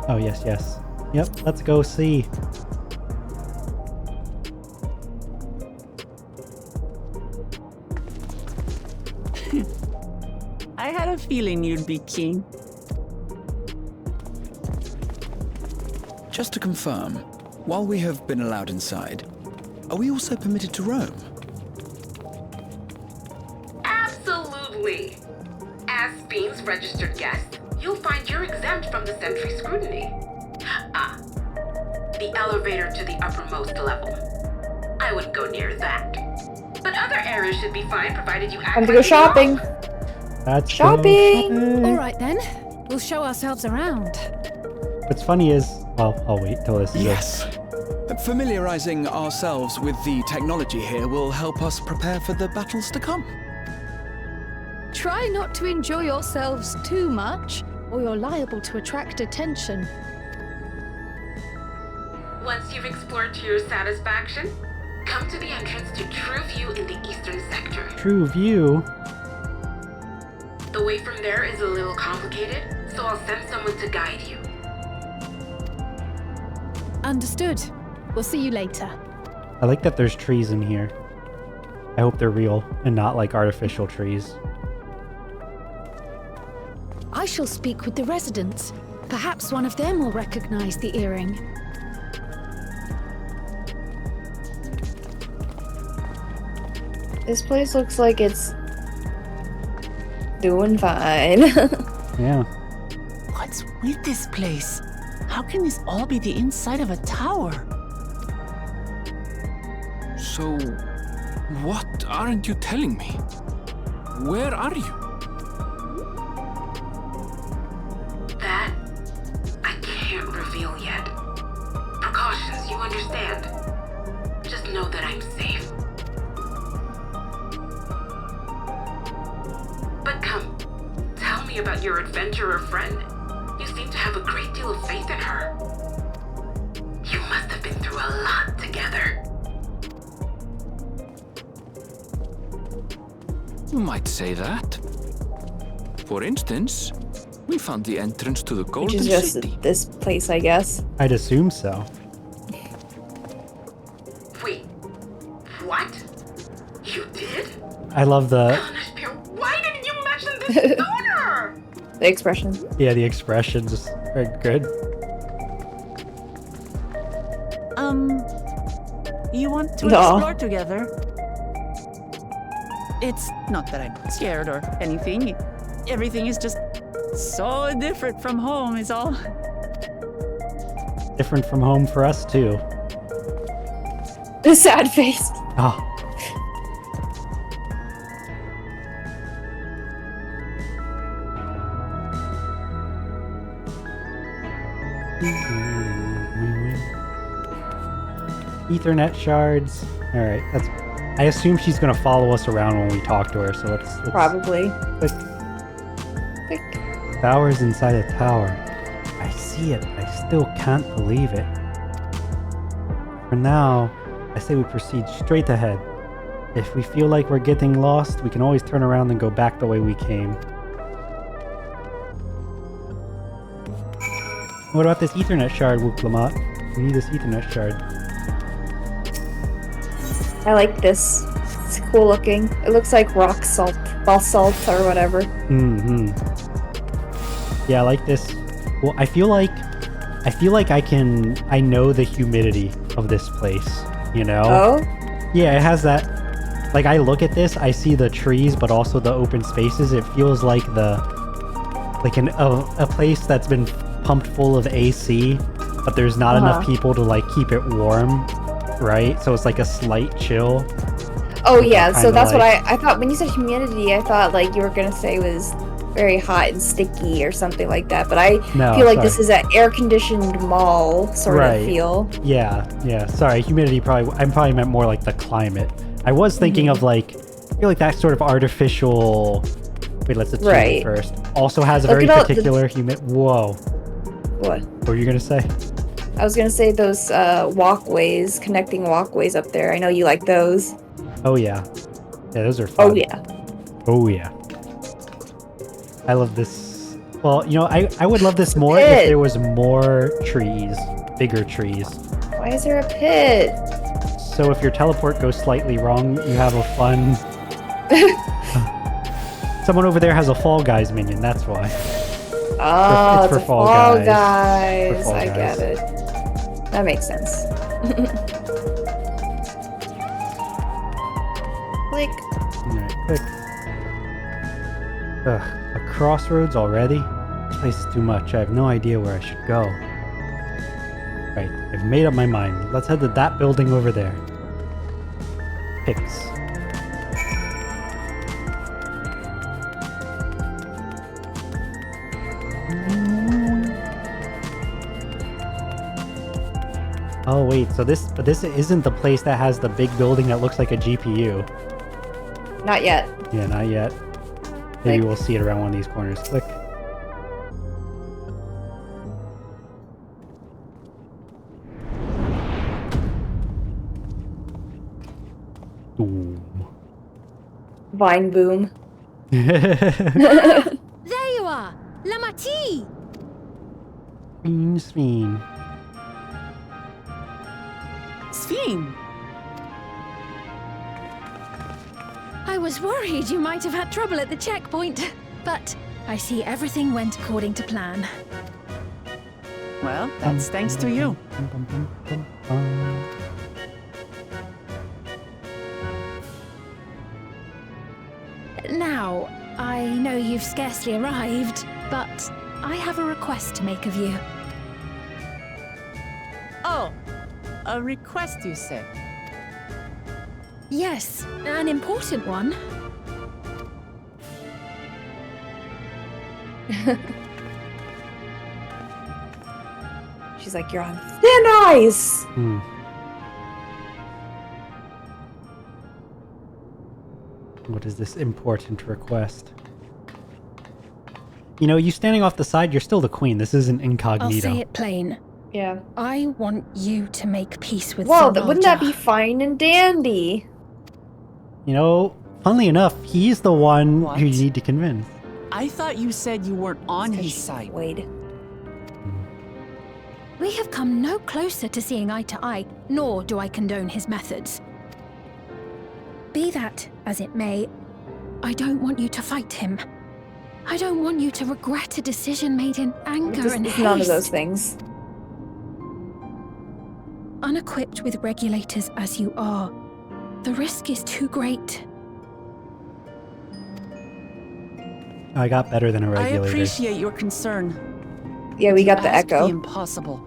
Oh, yes, yes. Yep, let's go see. I had a feeling you'd be keen. Just to confirm, while we have been allowed inside, are we also permitted to roam? Absolutely. As Sphene's registered guest, you'll find you're exempt from the sentry scrutiny. Ah, the elevator to the uppermost level. I wouldn't go near that. But other areas should be fine, provided you act Time to like go you shopping. That's Shopping! All right then, we'll show ourselves around. What's funny is, well, I'll wait till this is Yes. Familiarizing ourselves with the technology here will help us prepare for the battles to come. Try not to enjoy yourselves too much, or you're liable to attract attention. Once you've explored to your satisfaction, come to the entrance to True View in the eastern sector. True View. The way from there is a little complicated, so I'll send someone to guide you. Understood. We'll see you later. I like that there's trees in here. I hope they're real and not like artificial trees. I shall speak with the residents. Perhaps one of them will recognize the earring. This place looks like it's doing fine. Yeah. What's with this place? How can this all be the inside of a tower? So, what aren't you telling me? Where are you? That, I can't reveal yet. Precautions, you understand. Just know that I'm safe. But come, tell me about your adventurer friend. You seem to have a great deal of faith in her. You a lot together. You might say that. For instance, we found the entrance to the Which Golden is just City. this place, I guess. I'd assume so. Wait, what? You did? I love the Why didn't you mention this sooner? The expression. the expressions are good. You want to No. explore together? It's not that I'm scared or anything. Everything is just so different from home is all. Different from home for us too. The sad face. Oh. Ethernet shards. All right, that's. I assume she's gonna follow us around when we talk to her. So let's Probably. click. Click. Towers inside a tower. I see it. I still can't believe it. For now, I say we proceed straight ahead. If we feel like we're getting lost, we can always turn around and go back the way we came. What about this Ethernet shard, Wooklamat? We need this Ethernet shard. I like this. It's cool looking. It looks like rock salt, basalt, or whatever. Mm-hmm. Yeah, I like this. Well, I feel like I know the humidity of this place, you know? Oh? Yeah, it has that. Like, I look at this, I see the trees, but also the open spaces. It feels like a place that's been pumped full of AC, but there's not enough people to like keep it warm, right? So it's like a slight chill. Oh yeah, so that's what like- I thought when you said humidity, I thought like you were gonna say it was very hot and sticky or something like that, but I No, feel like sorry. this is an air-conditioned mall sort Right. of feel. Yeah. Sorry, humidity I probably meant more like the climate. I was thinking of like, I feel like that sort of artificial. Wait, let's achieve Right. it first. Also has a Look very at all the- particular Whoa. What? What were you gonna say? I was gonna say those walkways, connecting walkways up there. I know you like those. Oh yeah. Yeah, those are fun. Oh yeah. Oh yeah. I love this. Well, you know, I would love this more Pit. if there was more trees, bigger trees. Why is there a pit? So if your teleport goes slightly wrong, you have a fun. Someone over there has a Fall Guys minion. That's why. Oh, it's for it's a Fall Fall Guys. Guys. For Fall I Guys. get it. That makes sense. Click. Alright, quick. Ugh, a crossroads already? This place is too much. I have no idea where I should go. Right, I've made up my mind. Let's head to that building over there. Picks. Oh wait, so this isn't the place that has the big building that looks like a GPU. Not yet. Yeah, not yet. Maybe Click. we'll see it around one of these corners. Click. Boom. Vine boom. There you are! Lamati! Sphene. Sphene! I was worried you might have had trouble at the checkpoint, but I see everything went according to plan. Well, that's thanks to you. Now, I know you've scarcely arrived, but I have a request to make of you. Oh, a request you said. Yes, an important one. She's like, you're on thin ice! Hmm. What is this important request? You know, you standing off the side, you're still the queen. This isn't I'll incognito. say it plain. Yeah. I want you to make peace with Well, Solultion. wouldn't that be fine and dandy? You know, funnily enough, he's the one What? who you need to convince. I thought you said you weren't on It's 'cause his she's side. Wade. We have come no closer to seeing eye to eye, nor do I condone his methods. Be that as it may, I don't want you to fight him. I don't want you to regret a decision made in anger and It's haste. none of those things. Unequipped with regulators as you are, the risk is too great. I got better than a I regulator. appreciate your concern. Yeah, we got the Ask echo. The impossible.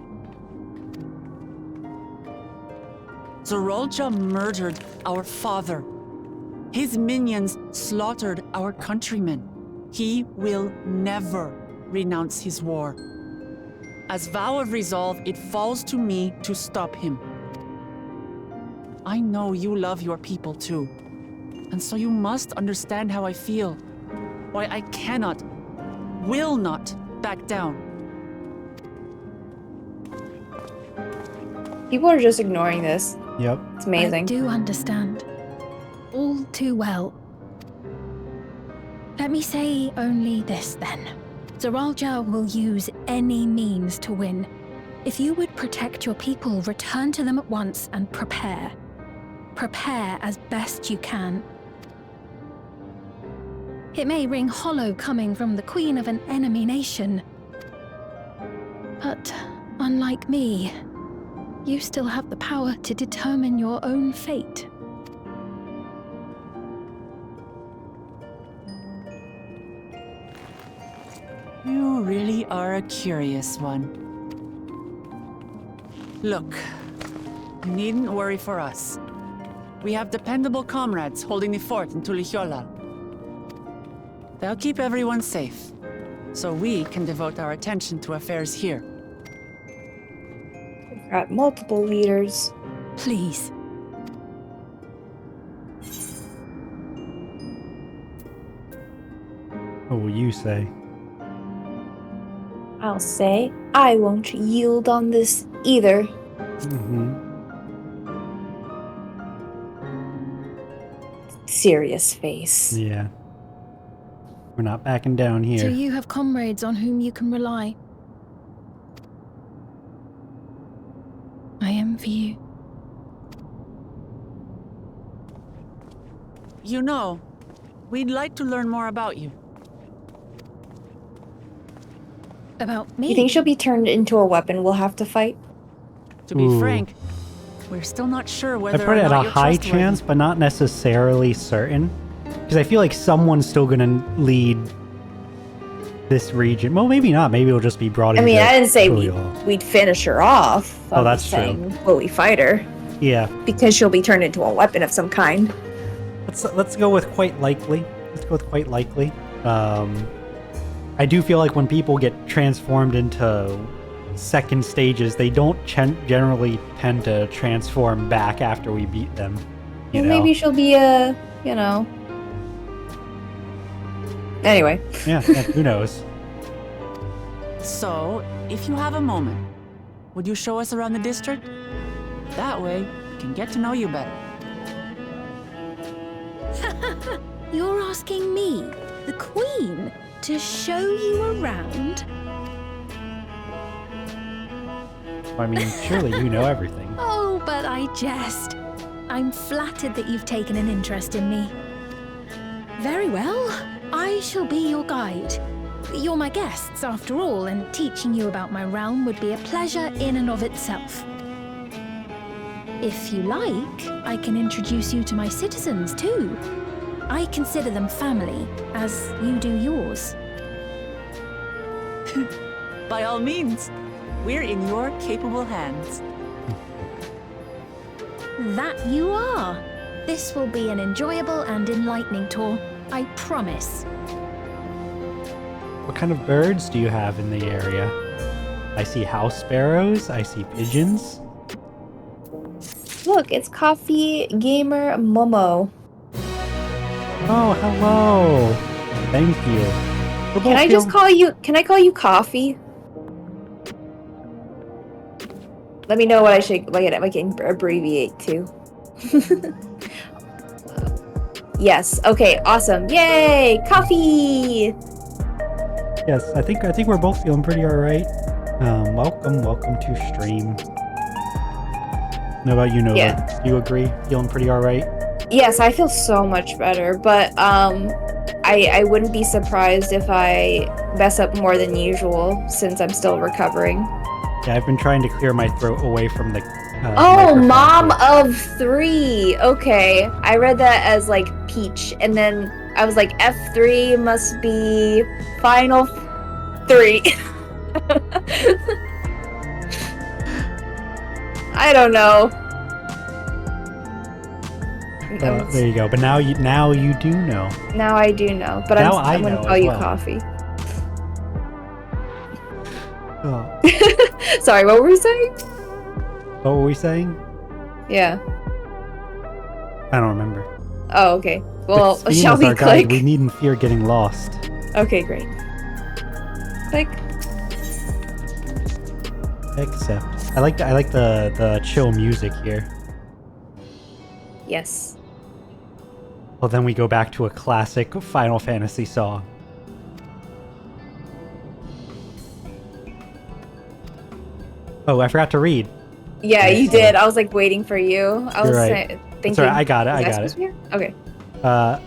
Zorolja murdered our father. His minions slaughtered our countrymen. He will never renounce his war. As vow of resolve, it falls to me to stop him. I know you love your people too, and so you must understand how I feel. Why I cannot, will not back down. People are just ignoring this. Yep. It's amazing. I do understand. All too well. Let me say only this then. Zoralja will use any means to win. If you would protect your people, return to them at once and prepare. Prepare as best you can. It may ring hollow coming from the queen of an enemy nation. But unlike me, you still have the power to determine your own fate. You really are a curious one. Look, you needn't worry for us. We have dependable comrades holding the fort in Tulichola. They'll keep everyone safe, so we can devote our attention to affairs here. We've got multiple leaders. Please. What will you say? I'll say I won't yield on this either. Mm-hmm. Serious face. Yeah. We're not backing down here. Do you have comrades on whom you can rely? I envy you. You know, we'd like to learn more about you. About me? You think she'll be turned into a weapon we'll have to fight? To be Ooh. frank, we're still not sure I whether put or it at not a you're high trustworthy. chance, but not necessarily certain. Because I feel like someone's still gonna lead this region. Well, maybe not. Maybe it'll just be brought I mean, into I didn't say Tuliol. we'd finish her off. Oh, I'm that's just true. saying, will we fight her? Yeah. Because she'll be turned into a weapon of some kind. Let's go with quite likely. Let's go with quite likely. I do feel like when people get transformed into second stages, they don't generally tend to transform back after we beat them. You know? Maybe she'll be a, you know. Anyway. Yeah, who knows? So, if you have a moment, would you show us around the district? That way, we can get to know you better. You're asking me, the Queen, to show you around? I mean, surely you know everything. Oh, but I jest. I'm flattered that you've taken an interest in me. Very well. I shall be your guide. You're my guests, after all, and teaching you about my realm would be a pleasure in and of itself. If you like, I can introduce you to my citizens, too. I consider them family, as you do yours. By all means, we're in your capable hands. That you are. This will be an enjoyable and enlightening tour, I promise. What kind of birds do you have in the area? I see house sparrows. I see pigeons. Look, it's Coffee Gamer Momo. Oh, hello. Thank you. Can I call you Coffee? Let me know what I should I can abbreviate to. Yes. Okay. Awesome. Yay! Coffee. Yes, I think we're both feeling pretty alright. Welcome to stream. How about you, Nova? Yeah. Do you agree? Feeling pretty alright? Yes, I feel so much better, but I wouldn't be surprised if I mess up more than usual since I'm still recovering. Yeah, I've been trying to clear my throat away from the. Oh, microphone. mom of 3. Okay, I read that as like peach, and then I was like, F3 must be final 3. I don't know. There you go. But now you do know. Now I do know, but Now I'm I gonna know call as you well. Coffee. Oh, Sorry, what were we saying? what were we saying? Yeah. I don't remember. Oh, okay. Well, But Sphene shall is we our guide. click? We needn't fear getting lost. Okay, great. Click. Except, I like the chill music here. Yes. Well, then we go back to a classic Final Fantasy song. Oh, I forgot to read. Yeah, you did. I was like waiting for you. I was You're right. thinking. Sorry, I got it. was I that got it. supposed to be here? Okay.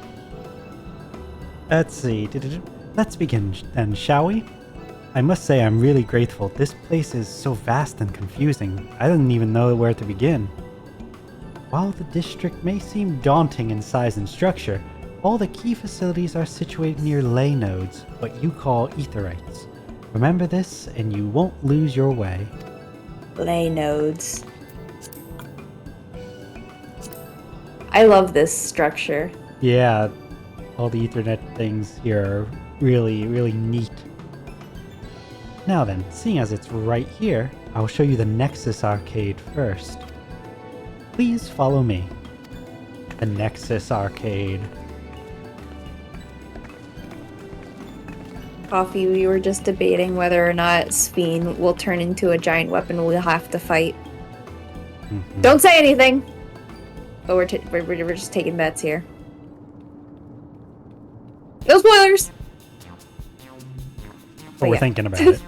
Let's see. Let's begin then, shall we? I must say I'm really grateful. This place is so vast and confusing. I didn't even know where to begin. While the district may seem daunting in size and structure, all the key facilities are situated near ley nodes, what you call aetherites. Remember this, and you won't lose your way. Ley nodes. I love this structure. Yeah, all the Ethernet things here are really, really neat. Now then, seeing as it's right here, I'll show you the Nexus Arcade first. Please follow me. The Nexus Arcade. Coffee, we were just debating whether or not Sphene will turn into a giant weapon we'll have to fight. Mhm. Don't say anything! But we're just taking bets here. No spoilers! But we're yeah. thinking about it.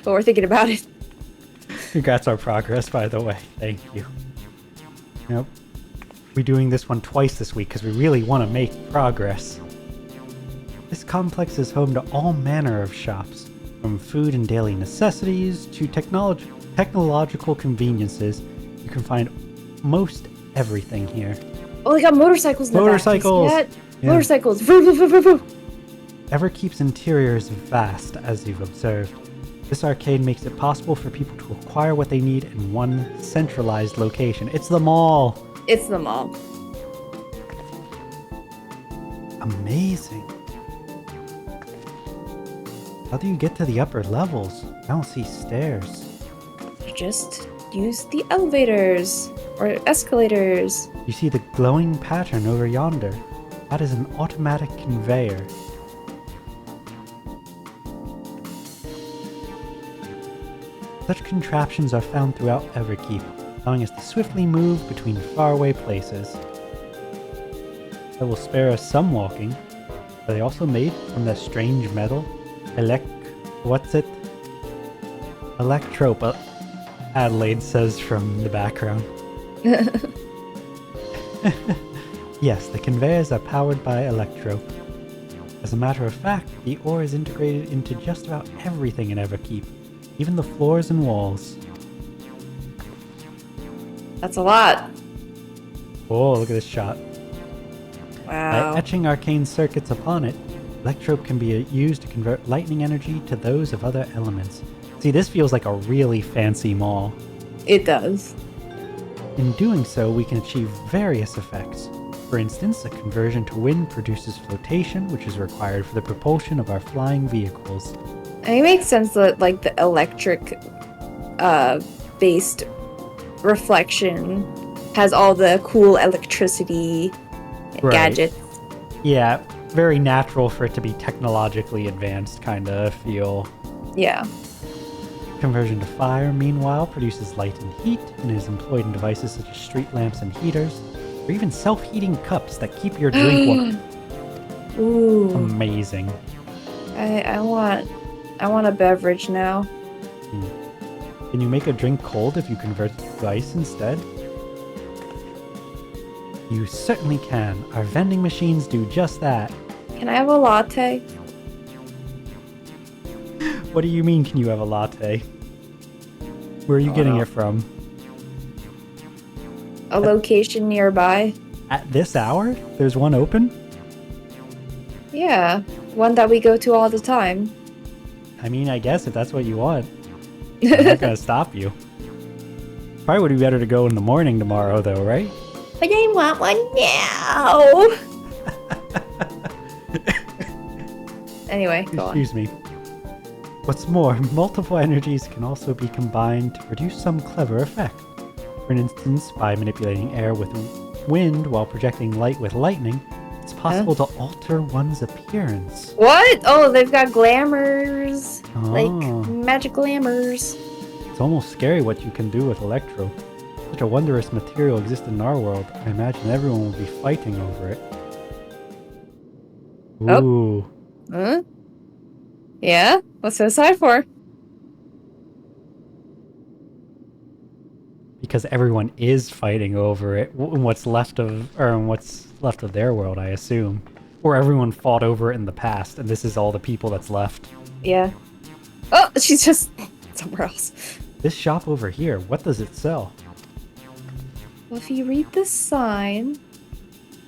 But we're thinking about it. Congrats our progress, by the way. Thank you. Nope. We're doing this one twice this week because we really want to make progress. This complex is home to all manner of shops, from food and daily necessities to technological conveniences. You can find most everything here. Oh, they got motorcycles in the back. Motorcycles! You see that? Yeah. Motorcycles! Vroom, vroom, vroom, vroom, vroom. Everkeep's interior is vast, as you've observed. This arcade makes it possible for people to acquire what they need in one centralized location. It's the mall! It's the mall. Amazing. How do you get to the upper levels? I don't see stairs. You just use the elevators or escalators. You see the glowing pattern over yonder? That is an automatic conveyor. Such contraptions are found throughout Everkeep, allowing us to swiftly move between faraway places. That will spare us some walking. Are they also made from that strange metal? Electrope, Adelaide says from the background. Yes, the conveyors are powered by electrope. As a matter of fact, the ore is integrated into just about everything in Everkeep, even the floors and walls. That's a lot. Oh, look at this shot. Wow. By etching arcane circuits upon it, electrope can be used to convert lightning energy to those of other elements. See, this feels like a really fancy mall. It does. In doing so, we can achieve various effects. For instance, a conversion to wind produces flotation, which is required for the propulsion of our flying vehicles. And it makes sense that like the electric based reflection has all the cool electricity Right. gadgets. Yeah, very natural for it to be technologically advanced kind of feel. Yeah. Conversion to fire, meanwhile, produces light and heat and is employed in devices such as street lamps and heaters, or even self-heating cups that keep your drink warm. Ooh. Amazing. I want a beverage now. Can you make a drink cold if you convert it to ice instead? You certainly can. Our vending machines do just that. Can I have a latte? What do you mean, can you have a latte? Where are you getting it from? A location nearby. At this hour? There's one open? Yeah, one that we go to all the time. I mean, I guess if that's what you want. I'm not gonna stop you. Probably would be better to go in the morning tomorrow, though, right? But I want one now! Anyway, go on. Excuse me. What's more, multiple energies can also be combined to produce some clever effect. For instance, by manipulating air with wind while projecting light with lightning, it's possible to alter one's appearance. What? Oh, they've got glamours. Oh. Like, magic glamours. It's almost scary what you can do with Electro. Such a wondrous material exists in our world. I imagine everyone will be fighting over it. Ooh. Huh? Yeah? What's so aside for? Because everyone is fighting over it. What's left of their world, I assume. Or everyone fought over it in the past, and this is all the people that's left. Yeah. Oh, she's just somewhere else. This shop over here, what does it sell? Well, if you read the sign...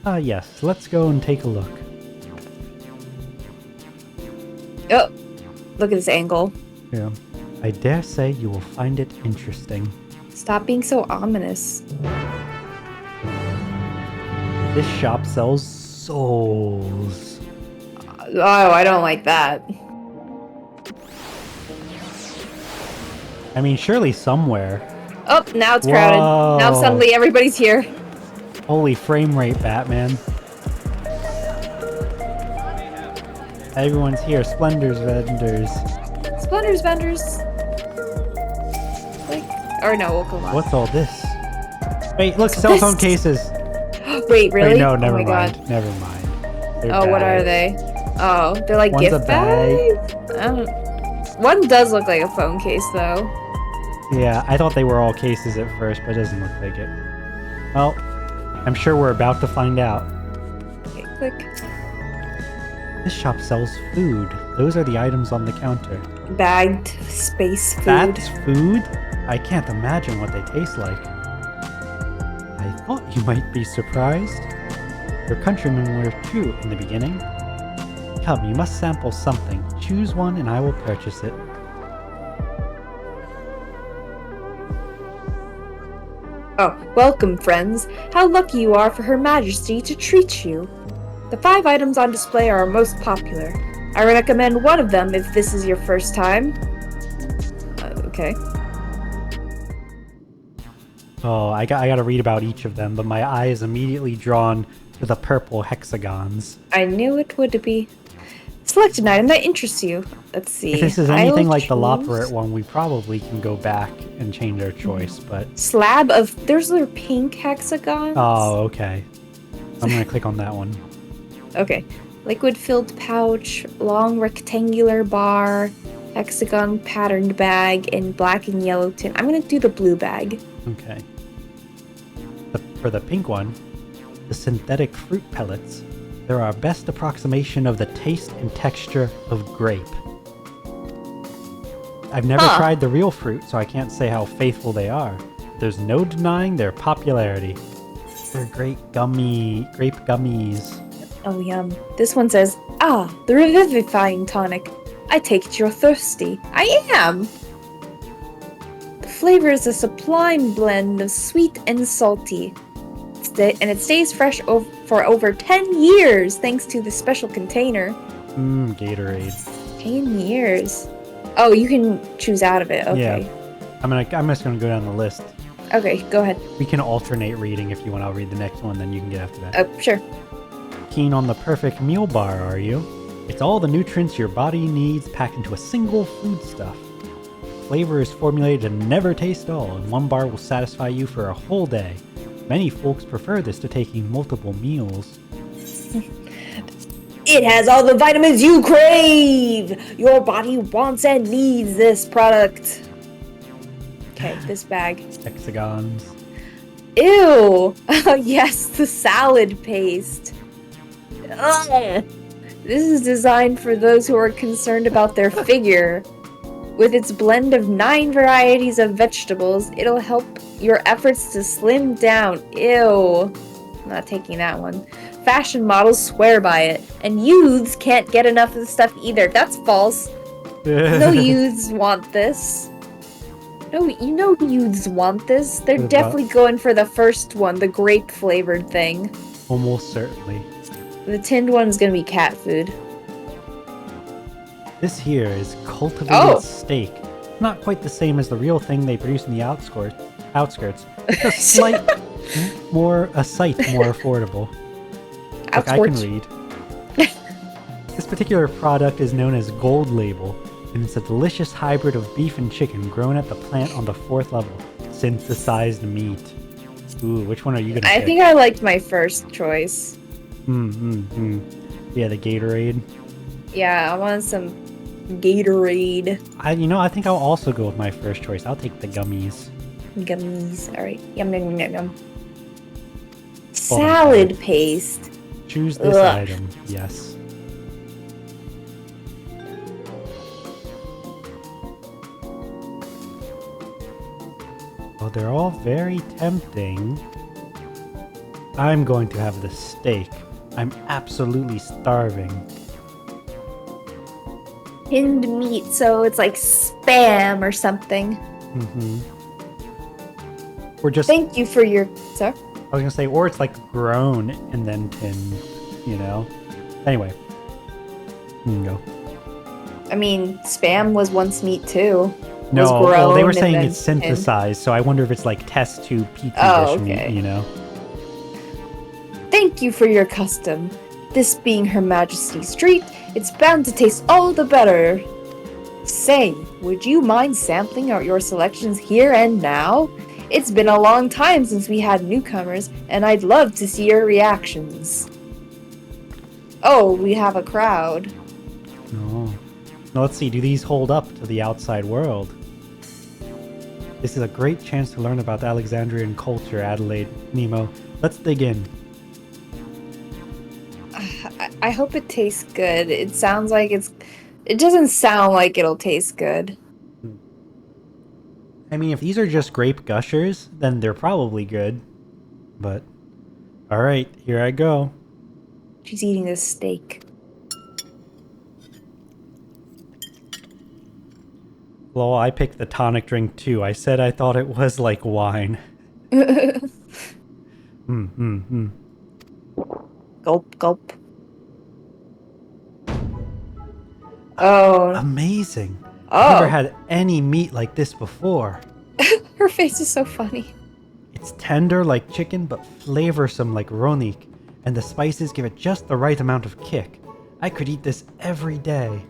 Yes. Let's go and take a look. Oh, look at this angle. Yeah. I dare say you will find it interesting. Stop being so ominous. This shop sells souls. Oh, I don't like that. I mean, surely somewhere. Oh, now it's crowded. Whoa. Now suddenly everybody's here. Holy frame rate, Batman. Everyone's here. Splendor's vendors. Splendor's vendors. Like, or no, we'll come on. What's all this? Wait, look, What's cell this? phone cases. Wait, really? Wait, no, never oh my mind. God. Never mind. They're Oh, what are bags. they? Oh, they're like One's a gift bag. bags? I don't... One does look like a phone case, though. Yeah, I thought they were all cases at first, but it doesn't look like it. Well, I'm sure we're about to find out. Okay, click. This shop sells food. Those are the items on the counter. Bagged space food. That's food? I can't imagine what they taste like. I thought you might be surprised. Your countrymen were too in the beginning. Come, you must sample something. Choose one and I will purchase it. Oh, welcome, friends. How lucky you are for Her Majesty to treat you. The 5 items on display are our most popular. I recommend one of them if this is your first time. Okay. Oh, I gotta read about each of them, but my eye is immediately drawn to the purple hexagons. I knew it would be. Select an item that interests you. Let's see. If this is anything I'll like the choose Loperate one, we probably can go back and change our choice, but... Slab of... There's their pink hexagons. Oh, okay. I'm gonna click on that one. Okay. Liquid-filled pouch, long rectangular bar, hexagon patterned bag, and black and yellow tin. I'm gonna do the blue bag. Okay. For the pink one, the synthetic fruit pellets. They're our best approximation of the taste and texture of grape. I've never tried the real fruit, so I can't say how faithful they are. There's no denying their popularity. They're great grape gummies. Oh, yum. This one says, the revivifying tonic. I take it you're thirsty. I am! The flavor is a sublime blend of sweet and salty. And it stays fresh for over 10 years thanks to the special container. Gatorade. 10 years. Oh, you can choose out of it. Okay. Yeah. I'm just gonna go down the list. Okay, go ahead. We can alternate reading if you want. I'll read the next one, then you can get after that. Oh, sure. Keen on the perfect meal bar, are you? It's all the nutrients your body needs packed into a single foodstuff. flavor is formulated to never taste dull, and one bar will satisfy you for a whole day. Many folks prefer this to taking multiple meals. It has all the vitamins you crave! Your body wants and needs this product. Okay, this bag. Hexagons. Ew! Yes, the salad paste. Ugh. This is designed for those who are concerned about their figure. With its blend of 9 varieties of vegetables, it'll help your efforts to slim down. Ew. I'm not taking that one. Fashion models swear by it, and youths can't get enough of the stuff either. That's false. No youths want this. No, you know youths want this. They're definitely going for the first one, the grape flavored thing. Almost certainly. The tinned one is gonna be cat food. This here is cultivated steak. Not quite the same as the real thing they produce in the outskirts. It's a sight more affordable. Look, I can read. This particular product is known as Gold Label, and it's a delicious hybrid of beef and chicken grown at the plant on the 4th level. Synthesized meat. Ooh, which one are you gonna pick? I think I liked my first choice. Yeah, the Gatorade. Yeah, I want some Gatorade. I think I'll also go with my first choice. I'll take the gummies. Gummies. Alright. Yum, yum, yum, yum. Salad paste. Choose this item. Yes. Well, they're all very tempting. I'm going to have the steak. I'm absolutely starving. Tinned meat, so it's like spam or something. Or just... Thank you for your... Sorry? I was gonna say, or it's like grown and then tinned, you know? Anyway. You can go. I mean, spam was once meat too. No, well, they were saying and it's synthesized, so I wonder if it's like test tube petri dish meat, you know? Thank you for your custom. This being Her Majesty's treat, it's bound to taste all the better. Say, would you mind sampling out your selections here and now? It's been a long time since we had newcomers, and I'd love to see your reactions. Oh, we have a crowd. Oh. Now let's see, do these hold up to the outside world? This is a great chance to learn about the Alexandrian culture, Adelaide, Nemo. Let's dig in. I hope it tastes good. It sounds like it doesn't sound like it'll taste good. I mean, if these are just grape gushers, then they're probably good. But, alright, here I go. She's eating this steak. Well, I picked the tonic drink too. I said I thought it was like wine. Gulp, gulp. Oh. Amazing. Oh. I've never had any meat like this before. Her face is so funny. It's tender like chicken, but flavorsome like ronik, and the spices give it just the right amount of kick. I could eat this every day.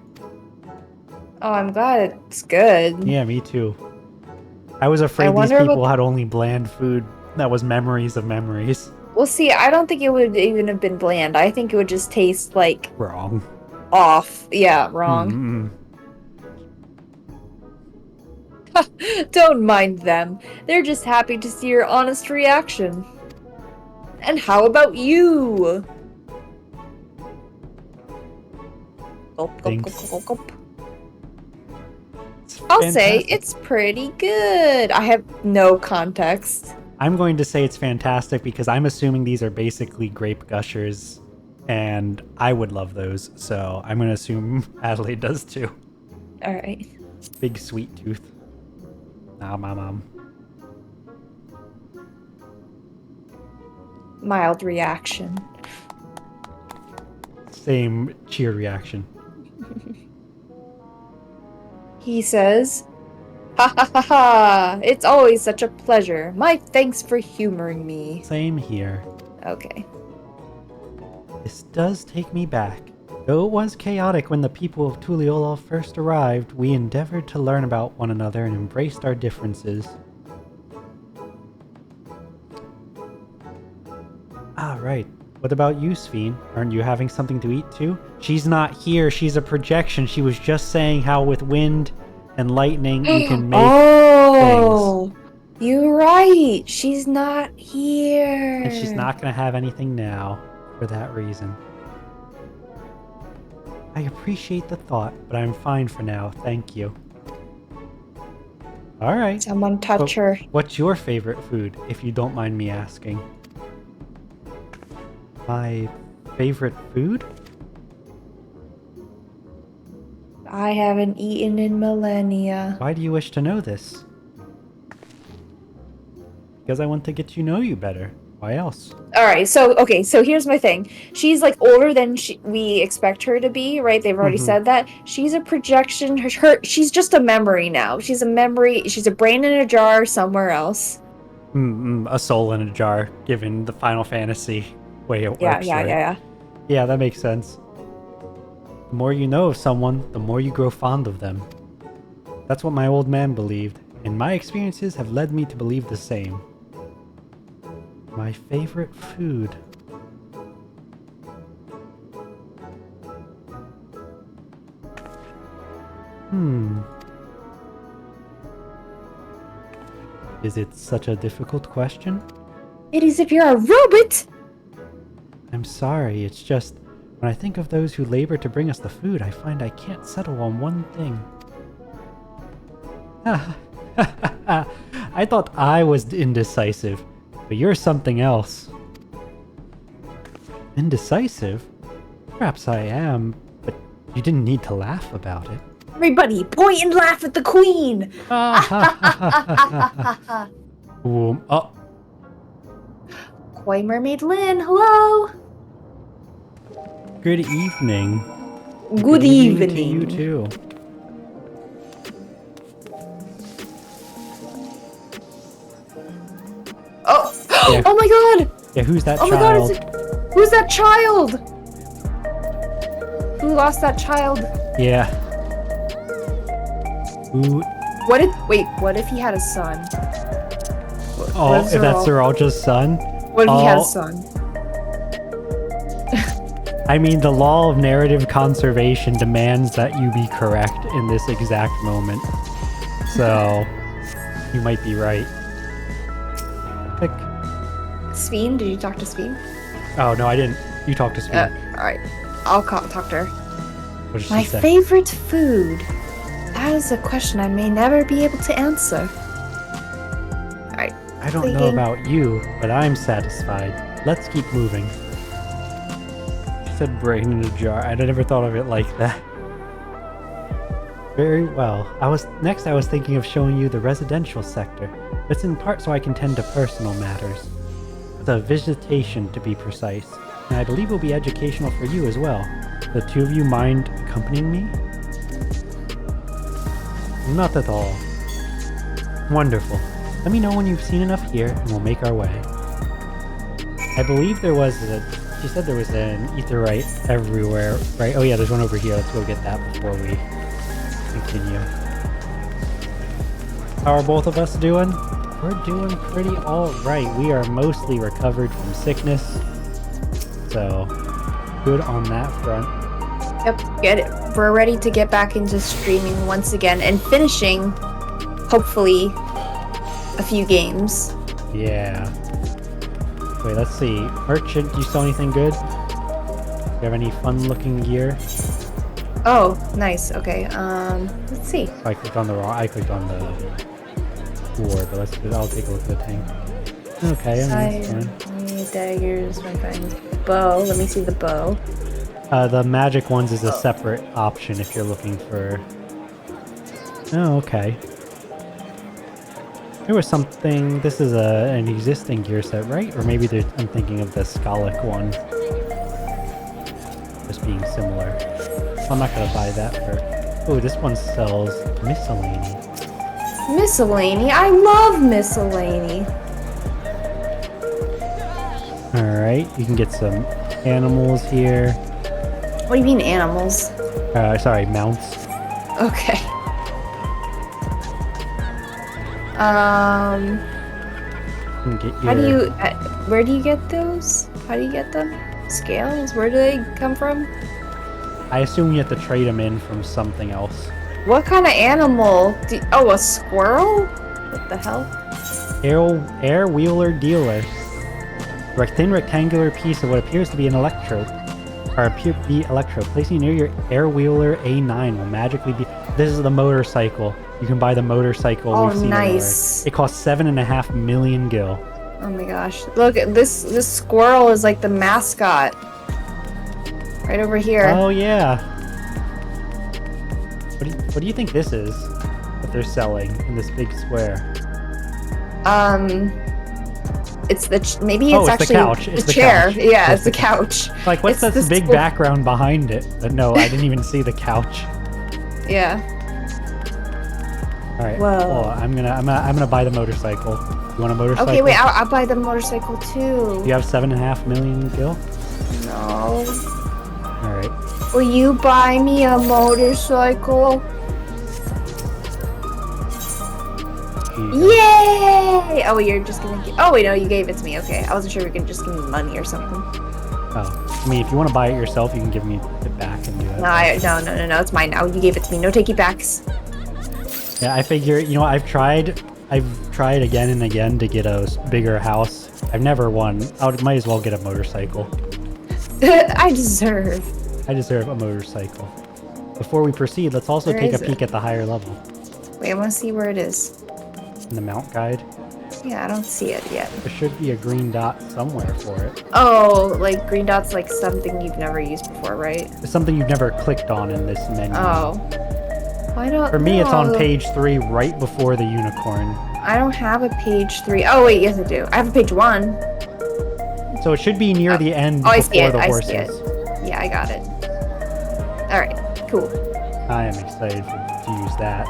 Oh, I'm glad it's good. Yeah, me too. I was afraid these people had only bland food that was memories of memories. Well, see, I don't think it would even have been bland. I think it would just taste like... Wrong. Off. Yeah, wrong. Don't mind them. They're just happy to see your honest reaction. And how about you? Gulp, gulp, gulp, gulp, gulp. I'll say it's pretty good. I have no context. I'm going to say it's fantastic because I'm assuming these are basically grape gushers, and I would love those, so I'm going to assume Adelaide does too. Alright. Big sweet tooth. Nom. Mild reaction. Same cheer reaction. He says, "Ha ha ha ha! It's always such a pleasure. My thanks for humoring me." Same here. Okay. This does take me back. Though it was chaotic when the people of Tuliyola first arrived, we endeavored to learn about one another and embraced our differences. Ah, right. What about you, Sphene? Aren't you having something to eat too? She's not here. She's a projection. She was just saying how with wind and lightning you can make things. You're right. She's not here. And she's not going to have anything now for that reason. I appreciate the thought, but I'm fine for now. Thank you. All right. Someone touch her. What's your favorite food, if you don't mind me asking? My favorite food? I haven't eaten in millennia. Why do you wish to know this? Because I want to get to know you better. Why else? Alright, so here's my thing. She's like older than we expect her to be, right? They've already said that. She's a projection. She's just a memory now. She's a memory. She's a brain in a jar somewhere else. A soul in a jar, given the Final Fantasy way it works. Yeah. Yeah, that makes sense. The more you know of someone, the more you grow fond of them. That's what my old man believed, and my experiences have led me to believe the same. My favorite food. Is it such a difficult question? It is if you're a robot! I'm sorry, it's just, when I think of those who labor to bring us the food, I find I can't settle on one thing. I thought I was indecisive, but you're something else. Indecisive? Perhaps I am, but you didn't need to laugh about it. Everybody, point and laugh at the queen! Koi Mermaid Lynn, hello! Good evening. Good evening. To you too. Oh! Yeah. Oh my god! Yeah, who's that Oh child? my god, who's that child? Who lost that child? Yeah. Who? What if he had a son? Oh, if that's Zeralja's son? What if he had a son? I mean, the law of narrative conservation demands that you be correct in this exact moment. So, you might be right. Click. Sphene? Did you talk to Sphene? Oh, no, I didn't. You talked to Sphene. Alright. I'll talk to her. What did she My say? favorite food? That is a question I may never be able to answer. Alright. I don't know about you, but I'm satisfied. Let's keep moving. She said brain in a jar. I never thought of it like that. Very well. I was thinking of showing you the residential sector. It's in part so I can tend to personal matters. The visitation, to be precise. And I believe it will be educational for you as well. The two of you mind accompanying me? Not at all. Wonderful. Let me know when you've seen enough here, and we'll make our way. I believe she said there was an aetheryte everywhere, right? Oh yeah, there's one over here. Let's go get that before we continue. How are both of us doing? We're doing pretty alright. We are mostly recovered from sickness. So, good on that front. Yep, get it. We're ready to get back into streaming once again and finishing, hopefully, a few games. Yeah. Wait, let's see. Merchant, do you sell anything good? Do you have any fun-looking gear? Oh, nice. Okay. Let's see. So I clicked on the war, but I'll take a look at the tank. Okay, I mean, it's fine. Daggers, bow. Let me see the bow. The magic ones is a separate option if you're looking for... Oh, okay. There was something... This is an existing gear set, right? Or maybe I'm thinking of the Skalic one. Just being similar. I'm not gonna buy that for... Oh, this one sells miscellany. Miscellany? I love miscellany. Alright, you can get some animals here. What do you mean animals? Sorry, mounts. Okay. How do you? Where do you get those? How do you get them? Scales? Where do they come from? I assume you have to trade them in from something else. What kind of animal? Oh, a squirrel? What the hell? Air wheeler dealer. Thin rectangular piece of what appears to be an electrode. Or appear to be electrode. Placing near your air wheeler A9 will magically be. This is the motorcycle. You can buy the motorcycle. Oh, we've seen nice. It costs 7.5 million gil. Oh my gosh! Look, this squirrel is like the mascot. Right over here. Oh yeah. What do you think this is that they're selling in this big square? It's maybe it's actually the couch. It's the the chair. couch. Yeah, it's the couch. Like, what's It's this big background behind it? No, I didn't even see the couch. Yeah. All right. Whoa. Oh, I'm gonna buy the motorcycle. You want a motorcycle? Okay, wait. I'll buy the motorcycle too. You have 7.5 million gil. No. All right. Will you buy me a motorcycle? Yay! Oh, you're just gonna give... Oh, wait, no, you gave it to me. Okay, I wasn't sure you could just give me money or something. Oh, I mean, if you want to buy it yourself, you can give me it back and do it. No, it's mine now. You gave it to me. No takey backs. Yeah, I figure, you know, I've tried again and again to get a bigger house. I've never won. I might as well get a motorcycle. I deserve a motorcycle. Before we proceed, let's also Where take a is peek it? at the higher level. Wait, I want to see where it is. In the mount guide. Yeah, I don't see it yet. There should be a green dot somewhere for it. Oh, like green dot's like something you've never used before, right? It's something you've never clicked on in this menu. Oh. Why don't... For me, it's on no. page 3, right before the unicorn. I don't have a page 3. Oh, wait, yes I do. I have a page 1. So it should be near the end Oh, I see before it. the I horses. see it. Yeah, I got it. Alright, cool. I am excited to use that.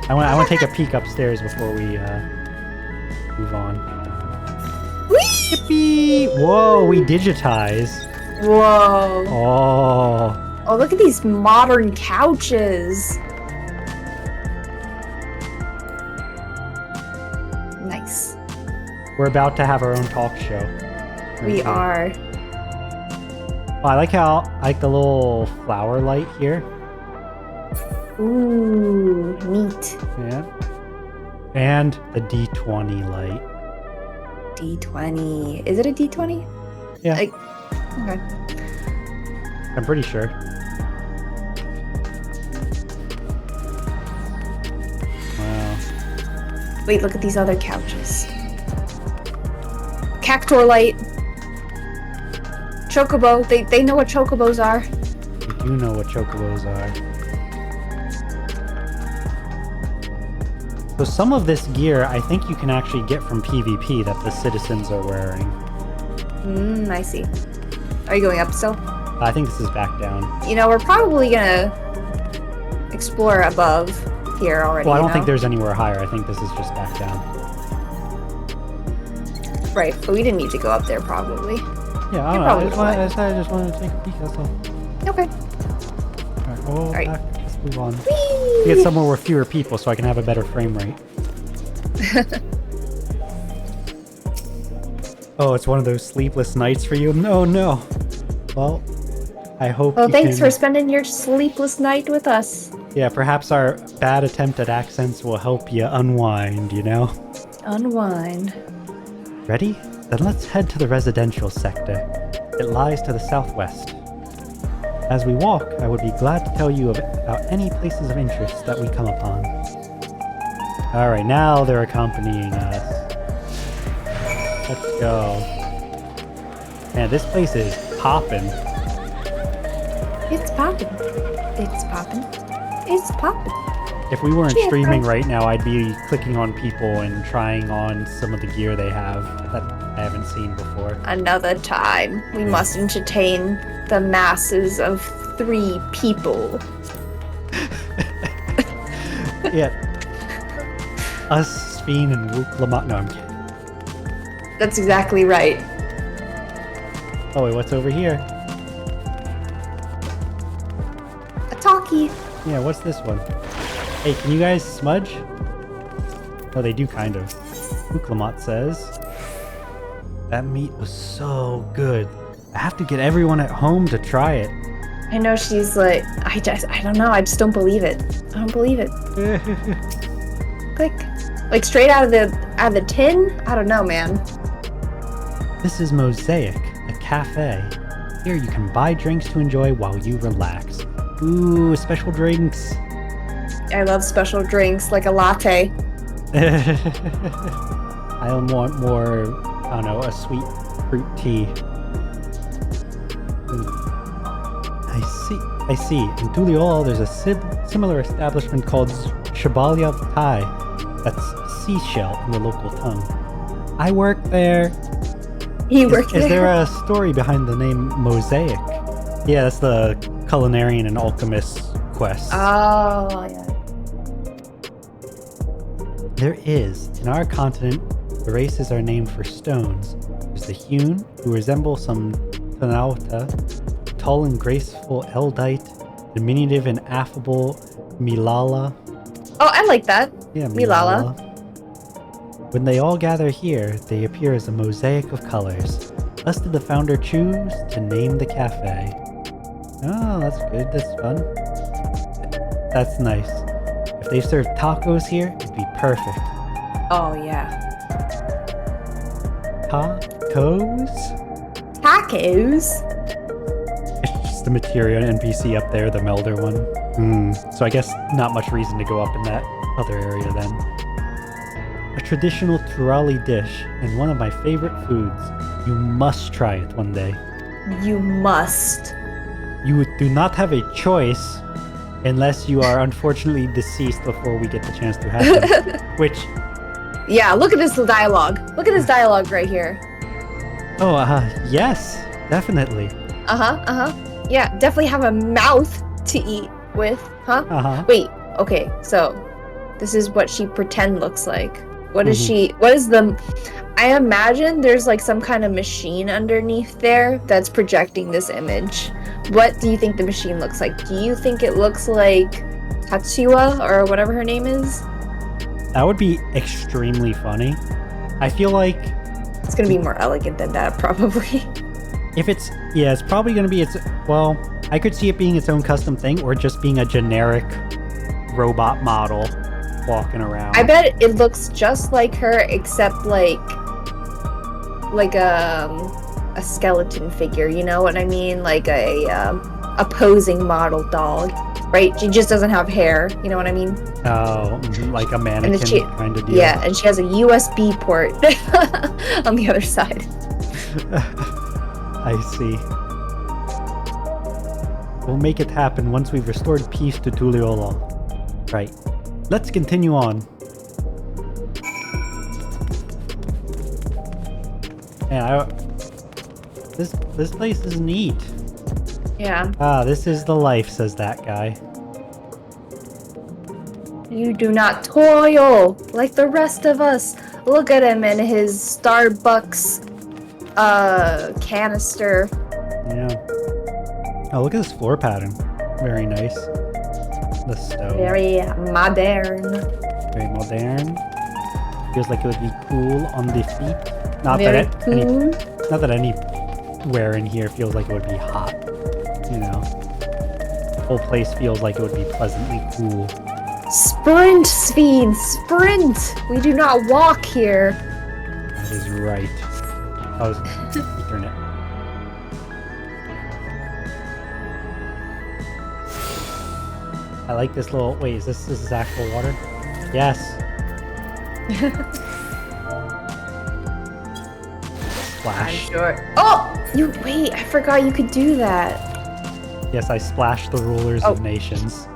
I want to take a peek upstairs before we move on. Whee! Yippee! Whoa, we digitize. Whoa. Oh. Oh, look at these modern couches. Nice. We're about to have our own talk show. We are. Oh, I like the little flower light here. Ooh, neat. Yeah. And the D20 light. D20. Is it a D20? Yeah. Okay. I'm pretty sure. Wow. Wait, look at these other couches. Cactor light. Chocobo. They know what chocobos are. We do know what chocobos are. So some of this gear, I think you can actually get from PvP that the citizens are wearing. I see. Are you going up still? I think this is back down. You know, we're probably gonna explore above here already. Well, I don't think there's anywhere higher. I think this is just back down. Right, but we didn't need to go up there, probably. Yeah, I don't know. I just wanted to take a peek, that's all. Okay. Alright, All right. back. Let's move on. Get somewhere with fewer people so I can have a better frame rate. Oh, it's one of those sleepless nights for you? No. Well, I hope Well, you thanks can... for spending your sleepless night with us. Yeah, perhaps our bad attempt at accents will help you unwind, you know? Unwind. Ready? Then let's head to the residential sector. It lies to the southwest. As we walk, I would be glad to tell you about any places of interest that we come upon. Alright, now they're accompanying us. Let's go. Man, this place is poppin'. It's poppin'. It's poppin'. It's poppin'. If we weren't Cheers, streaming bro. right now, I'd be clicking on people and trying on some of the gear they have that I haven't seen before. Another time, we must entertain the masses of 3 people. Yeah. Us, Sphene, and Luke Lamont. No, I'm kidding. That's exactly right. Oh, wait, what's over here? walkie. Yeah, what's this one? Hey, can you guys smudge? Oh, they do kind of. Uklamot says, that meat was so good. I have to get everyone at home to try it. I know she's like, I don't know. I just don't believe it. I don't believe it. Like straight out of the tin? I don't know, man. This is Mosaic, a cafe. Here you can buy drinks to enjoy while you relax. Ooh, special drinks. I love special drinks, like a latte. I want more, I don't know, a sweet fruit tea. I see. In Tuliol, there's a similar establishment called Shabalya Thai. That's seashell in the local tongue. I work there. You work there? Is there a story behind the name Mosaic? Yeah, that's the culinarian and alchemist quest. Oh, yeah. There is. In our continent, the races are named for stones. There's the hewn, who resemble some Tanauta, tall and graceful Eldite, diminutive and affable Milala. Oh, I like that. Yeah, Milala. When they all gather here, they appear as a mosaic of colors. Thus did the founder choose to name the cafe. Oh, that's good. That's fun. That's nice. If they served tacos here, it'd be perfect. Oh, yeah. Tacos? Tacos? It's just the Materia NPC up there, the Melder one. So I guess not much reason to go up in that other area then. A traditional Turali dish and one of my favorite foods. You must try it one day. You must. You do not have a choice unless you are unfortunately deceased before we get the chance to have them. Which... Yeah, look at this dialogue. Look at this dialogue right here. Oh, yes, definitely. Yeah, definitely have a mouth to eat with, huh? Wait, okay, so this is what she pretend looks like. What is I imagine there's like some kind of machine underneath there that's projecting this image. What do you think the machine looks like? Do you think it looks like Tatsuya or whatever her name is? That would be extremely funny. I feel like it's gonna be more elegant than that, probably. If it's probably gonna be well, I could see it being its own custom thing or just being a generic robot model walking around. I bet it looks just like her, except like a skeleton figure, you know what I mean? Like a posing model dog, right? She just doesn't have hair, you know what I mean? Oh, like a mannequin kind of deal. Yeah, and she has a USB port on the other side. I see. We'll make it happen once we've restored peace to Tuliolol. Right. Let's continue on. Yeah, this place is neat. Yeah. This is the life, says that guy. You do not toil like the rest of us. Look at him in his Starbucks canister. Yeah. Oh, look at this floor pattern. Very nice. The stove. Very modern. Very modern. Feels like it would be cool on the feet. Not that anywhere in here feels like it would be hot. You know. The whole place feels like it would be pleasantly cool. Sprint, Sphene, sprint! We do not walk here. That is right. Oh, it's Ethernet. I like this little... Wait, this is actual water? Yes. Splash. I'm sure. Oh! Wait, I forgot you could do that. Yes, I splashed the rulers of nations.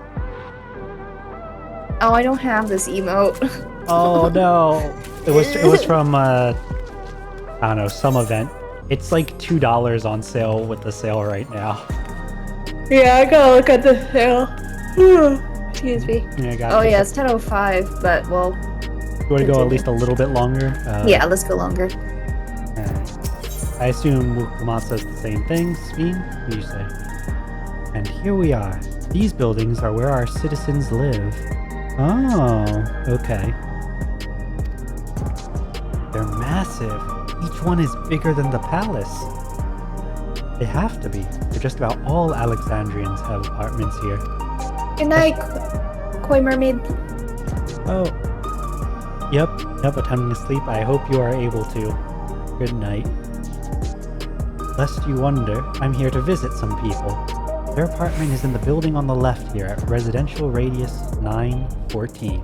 Oh, I don't have this emote. Oh no! It was from I don't know, some event. It's like $2 on sale with the sale right now. Yeah, I gotta look at the sale. Excuse me. Yeah, yeah, it's 10:05, but well. You want to go at least a little bit longer? Yeah, let's go longer. I assume Lamont says the same thing. Sphene, what do you say? And here we are. These buildings are where our citizens live. Oh, okay. They're massive. Each one is bigger than the palace. They have to be, for just about all Alexandrians have apartments here. Good night, Koi Mermaid. Oh. Yep, attempting to sleep. I hope you are able to. Good night. Lest you wonder, I'm here to visit some people. Their apartment is in the building on the left here at Residential Radius 914.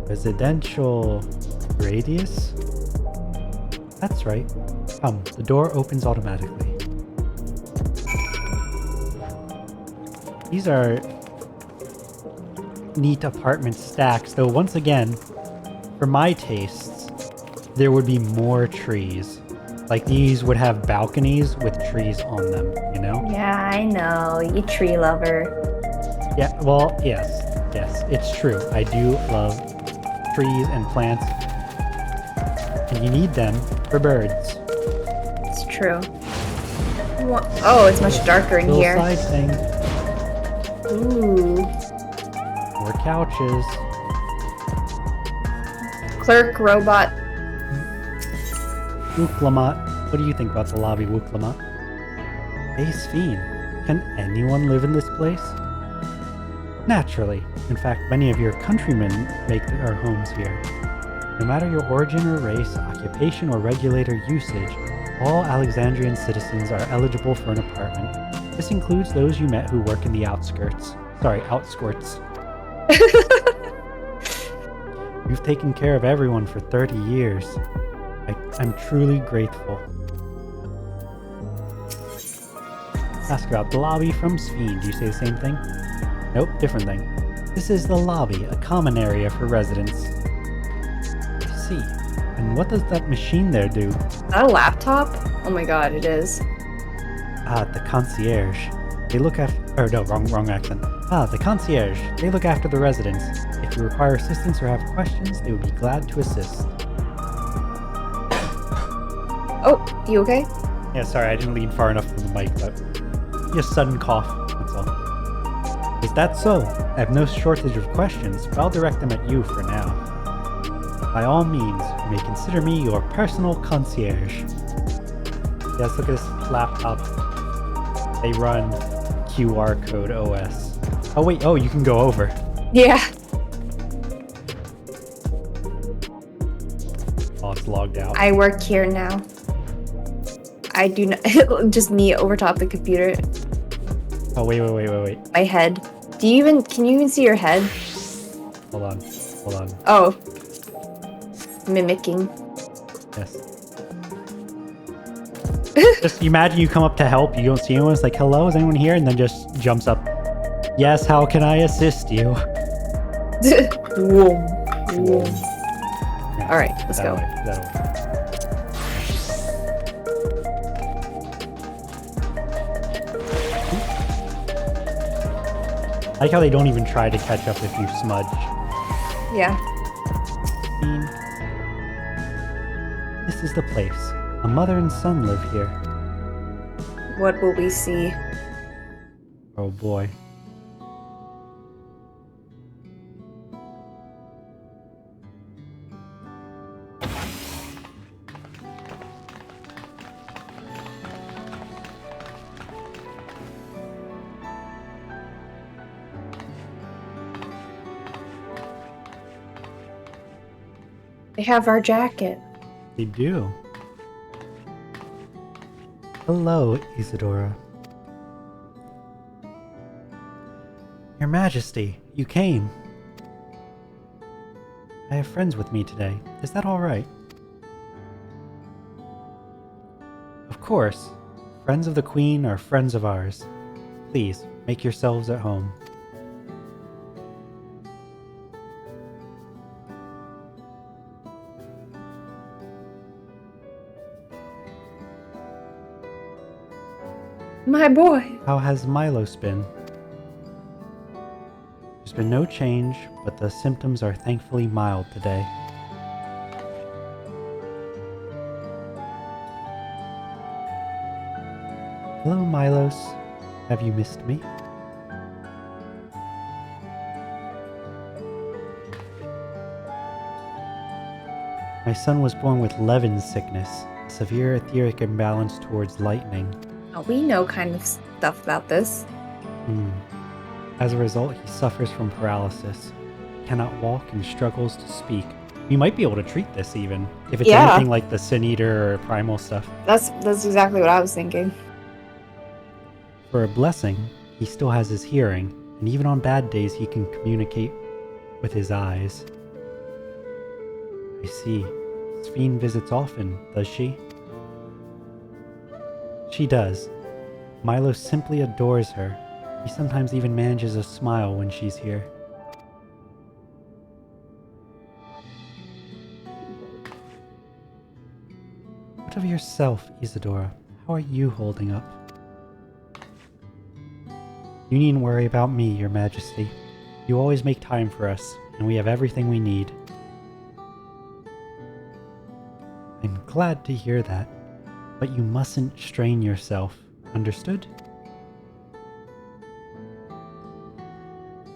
Residential Radius? That's right. Come, the door opens automatically. These are neat apartment stacks, though once again, for my tastes, there would be more trees. Like these would have balconies with trees on them, you know? Yeah, I know. You tree lover. Yeah, well, yes, it's true. I do love trees and plants, and you need them for birds. It's true. Oh, it's much darker in Little here. side thing, Ooh. more couches. Clerk, robot. Wooklamat. What do you think about the lobby, Wooklamat? Hey, Sphene. Can anyone live in this place? Naturally. In fact, many of your countrymen make their homes here. No matter your origin or race, occupation or regulator usage, all Alexandrian citizens are eligible for an apartment. This includes those you met who work in the outskirts. You've taken care of everyone for 30 years. I'm truly grateful. Ask about the lobby from Sphene. Do you say the same thing? Nope, different thing. This is the lobby, a common area for residents. I see. And what does that machine there do? Is that a laptop? Oh my god, it is. The concierge. They look after... wrong accent. The concierge. They look after the residents. If you require assistance or have questions, they would be glad to assist. Oh, you okay? Yeah, sorry, I didn't lean far enough from the mic, but... Just sudden cough, that's all. Is that so? I have no shortage of questions, but I'll direct them at you for now. By all means, you may consider me your personal concierge. Yes, look at this laptop. They run QR code OS. Oh wait, you can go over. Yeah. Oh, it's logged out. I work here now. I do not. Just me over top the computer. Oh, wait. My head. Can you even see your head? Hold on. Oh. Mimicking. Yes. Just imagine you come up to help, you don't see anyone, it's like, hello, is anyone here? And then just jumps up. Yes, how can I assist you? Whoa. Yeah, All right, let's go. That way. I like how they don't even try to catch up if you smudge. Yeah. This is the place. A mother and son live here. What will we see? Oh boy. They have our jacket. They do. Hello, Isadora. Your Majesty, you came. I have friends with me today. Is that all right? Of course. Friends of the Queen are friends of ours. Please, make yourselves at home. My boy. How has Milos been? There's been no change, but the symptoms are thankfully mild today. Hello, Milos. Have you missed me? My son was born with Levin's sickness, a severe etheric imbalance towards lightning. Oh, we know kind of stuff about this. As a result, he suffers from paralysis, cannot walk, and struggles to speak. We might be able to treat this even, if it's anything like the Sin Eater or Primal stuff. That's exactly what I was thinking. For a blessing, he still has his hearing, and even on bad days he can communicate with his eyes. I see. Sphene visits often, does she? She does. Milo simply adores her. He sometimes even manages a smile when she's here. What of yourself, Isadora? How are you holding up? You needn't worry about me, Your Majesty. You always make time for us, and we have everything we need. I'm glad to hear that, but you mustn't strain yourself. Understood?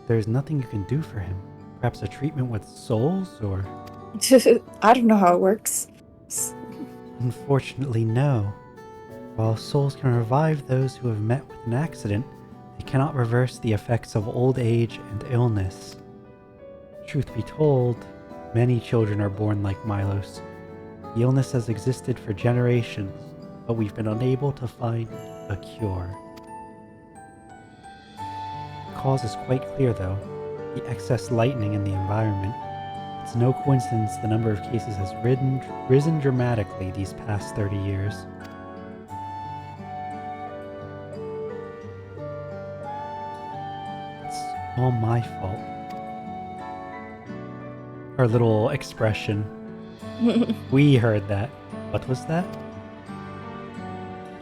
There's nothing you can do for him. Perhaps a treatment with souls, or... I don't know how it works. Unfortunately, no. While souls can revive those who have met with an accident, they cannot reverse the effects of old age and illness. Truth be told, many children are born like Milos. The illness has existed for generations, but we've been unable to find a cure. The cause is quite clear, though: the excess lightning in the environment. It's no coincidence the number of cases has risen dramatically these past 30 years. It's all my fault. Her little expression. We heard that. What was that?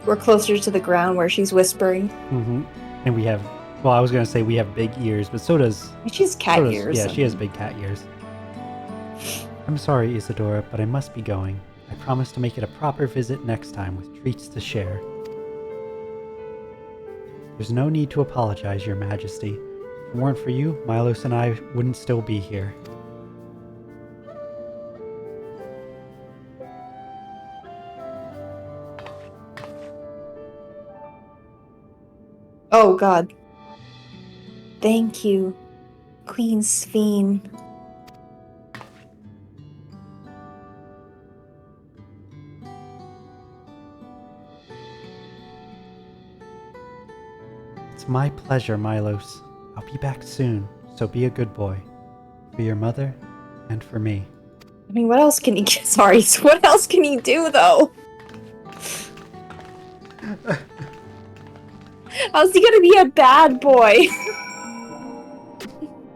We're closer to the ground where she's whispering. And we have, well, I was going to say we have big ears, but so does... She has cat ears. Yeah, she has big cat ears. I'm sorry, Isadora, but I must be going. I promise to make it a proper visit next time with treats to share. There's no need to apologize, Your Majesty. If it weren't for you, Milos and I wouldn't still be here. Oh, God. Thank you, Queen Sphene. It's my pleasure, Milos. I'll be back soon, so be a good boy. For your mother, and for me. I mean, what else can he... Sorry, what else can he do, though? How's he gonna be a bad boy?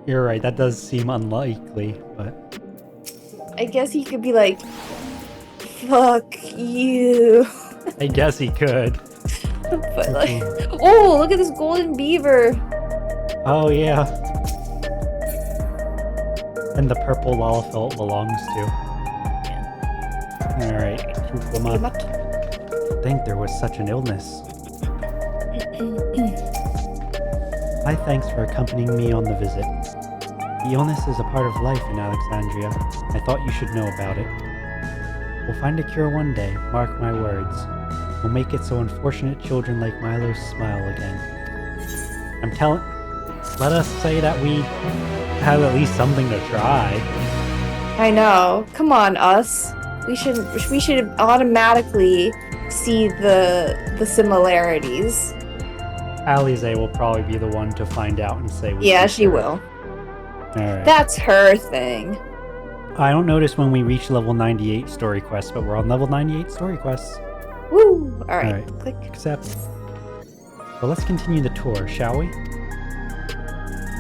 You're right, that does seem unlikely, but... I guess he could be like, fuck you. I guess he could. But like, oh, look at this golden beaver. Oh, yeah. And the purple Lalafell it belongs to. Alright, I think there was such an illness. Hi, thanks for accompanying me on the visit. The illness is a part of life in Alexandria. I thought you should know about it. We'll find a cure one day, mark my words. We'll make it so unfortunate children like Milos smile again. I'm telling... Let us say that we have at least something to try. I know. Come on, us. We should automatically see the similarities. Alize will probably be the one to find out and say we Yeah, can she cure it. will. Alright. That's her thing. I don't notice when we reach level 98 story quests, but we're on level 98 story quests. Woo! Alright, Alright. click. Accept. Well, let's continue the tour, shall we?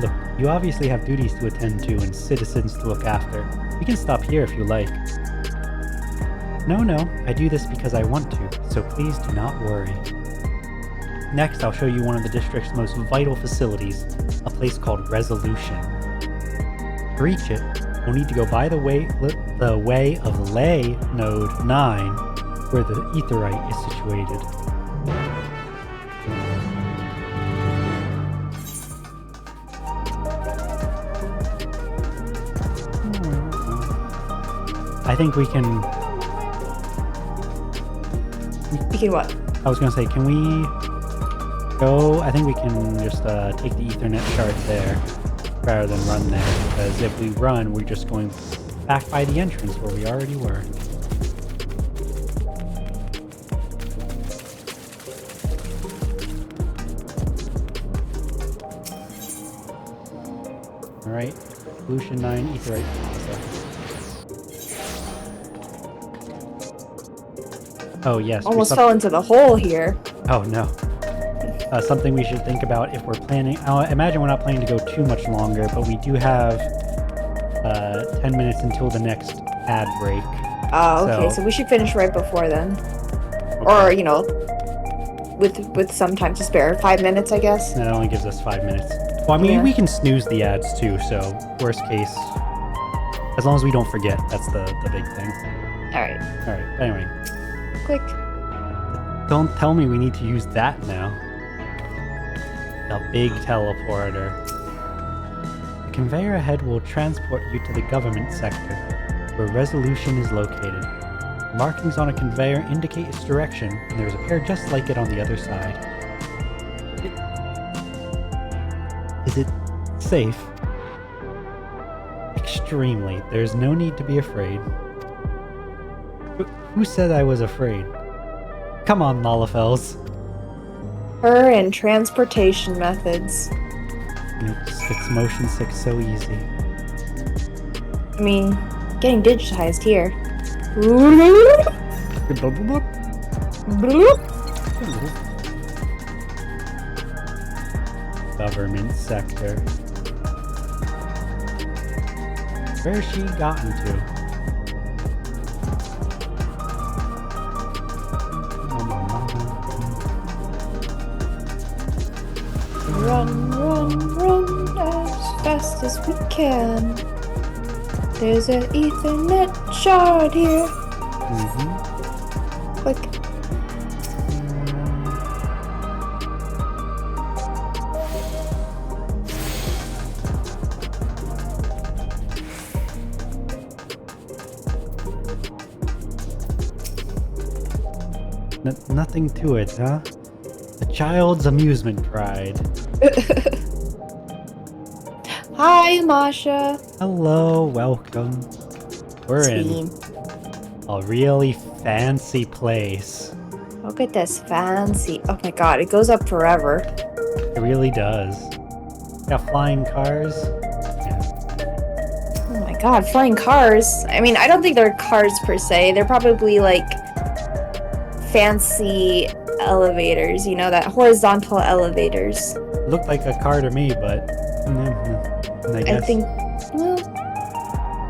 Look, you obviously have duties to attend to and citizens to look after. We can stop here if you like. No, I do this because I want to, so please do not worry. Next, I'll show you one of the district's most vital facilities, a place called Resolution. To reach it, we'll need to go by the way of Ley Node 9, where the Aetheryte is situated. I think we can... You can what? I was gonna say, can we go... I think we can just take the Ethernet shard there rather than run there, because if we run, we're just going back by the entrance where we already were. Alright, Solultion 9, Etherite. Oh yes. Almost fell into the hole here. Oh no. Something we should think about if we're planning. I imagine we're not planning to go too much longer, but we do have 10 minutes until the next ad break. Oh, okay. So we should finish right before then, or you know, with some time to spare. 5 minutes, I guess. That only gives us 5 minutes. Well, I mean, we can snooze the ads too. So worst case, as long as we don't forget, that's the big thing. All right. All right. Anyway. Quick. Don't tell me we need to use that now. The big teleporter. The conveyor ahead will transport you to the government sector, where Resolution is located. Markings on a conveyor indicate its direction, and there's a pair just like it on the other side. Is it safe? Extremely. There's no need to be afraid. Who said I was afraid? Come on, Lalafels. Her and transportation methods. It's motion 6 so easy. I mean, getting digitized here. Government sector. Where's she gotten to? Run, run, run as fast as we can. There's an Ethernet shard here. Click. Nothing to it, huh? A child's amusement pride. Hi, Masha. Hello, welcome. We're in a really fancy place. Look at this fancy. Oh my god, it goes up forever. It really does. Got flying cars. Oh my god, flying cars. I mean, I don't think they're cars per se. They're probably like fancy elevators, you know, that horizontal elevators. Looked like a car to me, but I guess. I think. Well.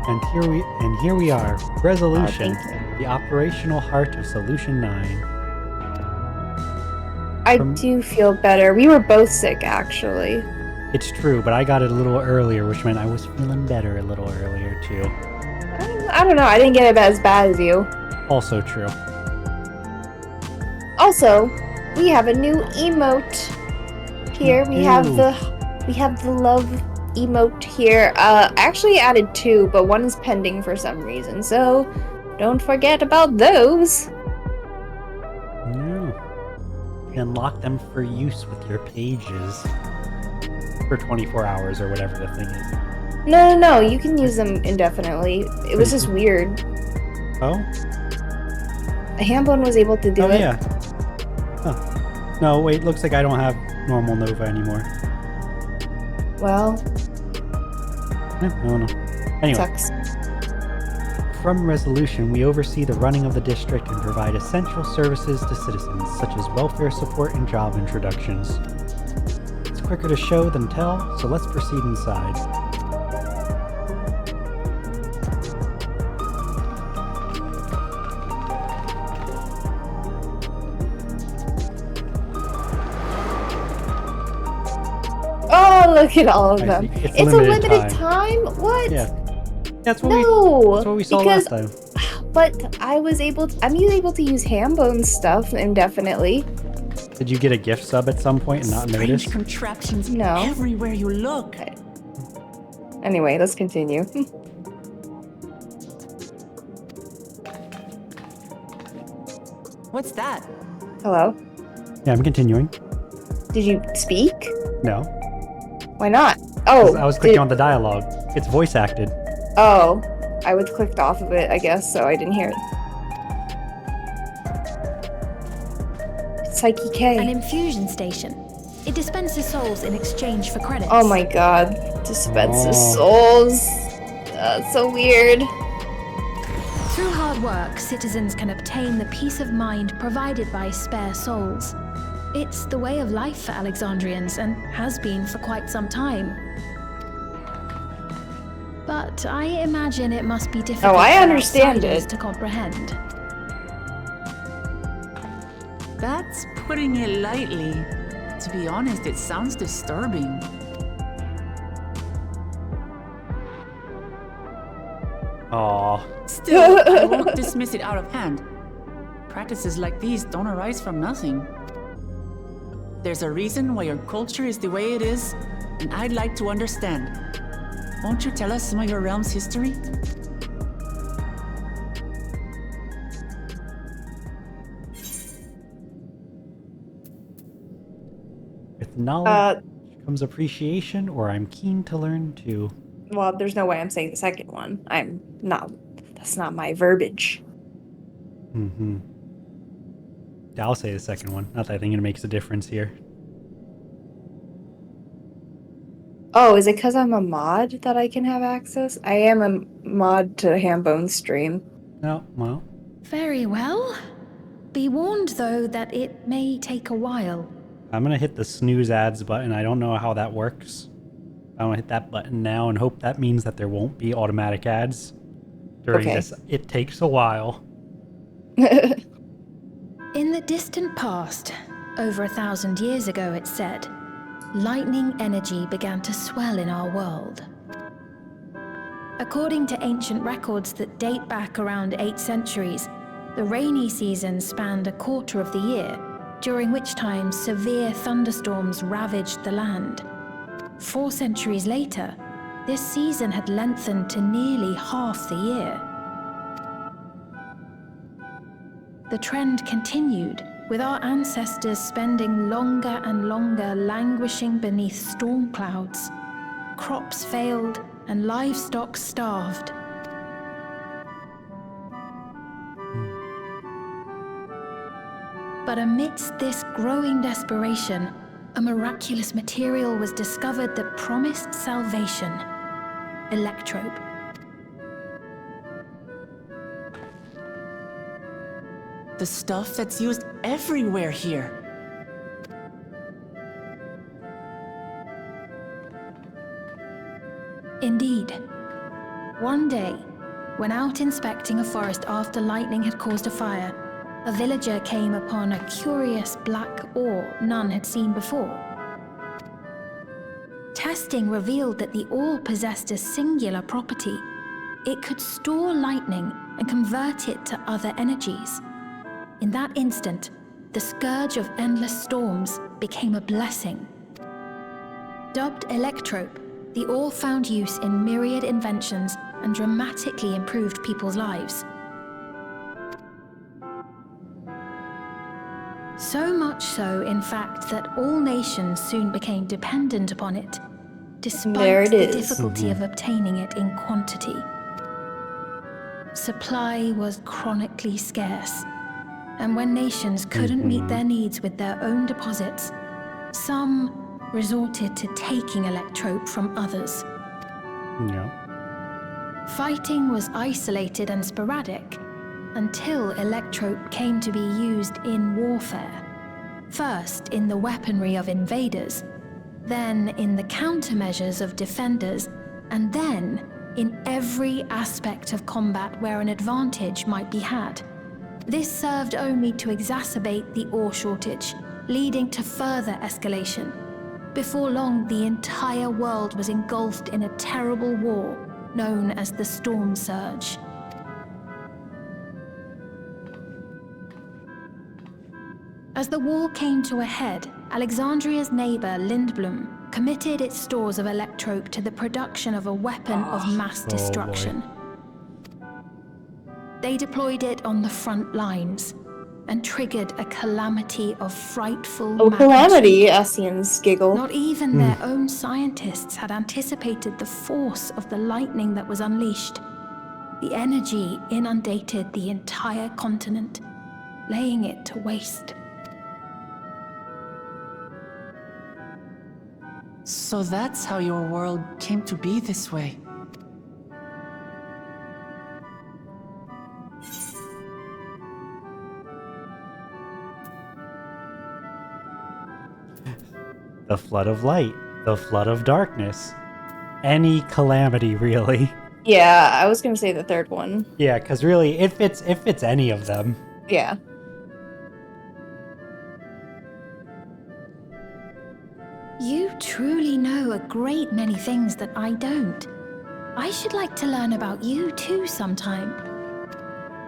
And here we are. Resolution, Oh, the operational heart of Solultion 9. I do feel better. We were both sick, actually. It's true, but I got it a little earlier, which meant I was feeling better a little earlier too. I don't know. I didn't get it as bad as you. Also true. Also, we have a new emote here. We have the love emote here. I actually added 2, but one is pending for some reason. So don't forget about those. No. You unlock them for use with your pages for 24 hours or whatever the thing is. No. You can use them indefinitely. It was just weird. Oh? A Hambone was able to do it. Oh yeah. Huh. No, wait, looks like I don't have normal Nova anymore. Well, No. Anyway. sucks. From Resolution, we oversee the running of the district and provide essential services to citizens, such as welfare support and job introductions. It's quicker to show than tell, so let's proceed inside. Oh, look at all of them. see. It's It's a limited limited time? What? Yeah. That's what No. we saw because, last time. But I'm able to use Hambone stuff indefinitely. Did you get a gift sub at some point and not notice? Strange contraptions No. everywhere you look. Anyway, let's continue. What's that? Hello? Yeah, I'm continuing. Did you speak? No. Why not? Oh, I was clicking on the dialogue. It's voice acted. Oh, I was clicked off of it, I guess, so I didn't hear it. It's Psyche K. An infusion station. It dispenses souls in exchange for credits. Oh my god. Dispenses souls. That's so weird. Through hard work, citizens can obtain the peace of mind provided by spare souls. It's the way of life for Alexandrians and has been for quite some time. But I imagine it must be difficult I for understand outsiders it. to comprehend. That's putting it lightly. To be honest, it sounds disturbing. Aww. Still, I won't dismiss it out of hand. Practices like these don't arise from nothing. There's a reason why your culture is the way it is, and I'd like to understand. Won't you tell us some of your realm's history? With knowledge comes appreciation, or I'm keen to learn too. Well, there's no way I'm saying the second one. I'm not. That's not my verbiage. Mm-hmm. I'll say the second one. Not that I think it makes a difference here. Oh, is it because I'm a mod that I can have access? I am a mod to Hambone's stream. No, well. Very well. Be warned, though, that it may take a while. I'm gonna hit the snooze ads button. I don't know how that works. I'm gonna hit that button now and hope that means that there won't be automatic ads during this. It takes a while. In the distant past, over 1,000 years ago, it said, lightning energy began to swell in our world. According to ancient records that date back around 8 centuries, the rainy season spanned a quarter of the year, during which time severe thunderstorms ravaged the land. 4 centuries later, this season had lengthened to nearly half the year. The trend continued, with our ancestors spending longer and longer languishing beneath storm clouds. Crops failed and livestock starved. But amidst this growing desperation, a miraculous material was discovered that promised salvation: electrope. The stuff that's used everywhere here. Indeed. One day, when out inspecting a forest after lightning had caused a fire, a villager came upon a curious black ore none had seen before. Testing revealed that the ore possessed a singular property. It could store lightning and convert it to other energies. In that instant, the scourge of endless storms became a blessing. Dubbed electrope, the ore found use in myriad inventions and dramatically improved people's lives. So much so, in fact, that all nations soon became dependent upon it, despite the difficulty of obtaining it in quantity. Supply was chronically scarce, and when nations couldn't meet their needs with their own deposits, some resorted to taking electrope from others. Yeah. Fighting was isolated and sporadic until electrope came to be used in warfare. First in the weaponry of invaders, then in the countermeasures of defenders, and then in every aspect of combat where an advantage might be had. This served only to exacerbate the ore shortage, leading to further escalation. Before long, the entire world was engulfed in a terrible war known as the Storm Surge. As the war came to a head, Alexandria's neighbor Lindblom committed its stores of electrope to the production of a weapon of mass destruction. They deployed it on the front lines, and triggered a calamity of frightful Oh, magnitude. calamity, Asians giggle. Not even their own scientists had anticipated the force of the lightning that was unleashed. The energy inundated the entire continent, laying it to waste. So that's how your world came to be this way. The flood of light, the flood of darkness. Any calamity, really. Yeah, I was gonna say the third one. Yeah, because really, it fits any of them. Yeah. You truly know a great many things that I don't. I should like to learn about you too sometime.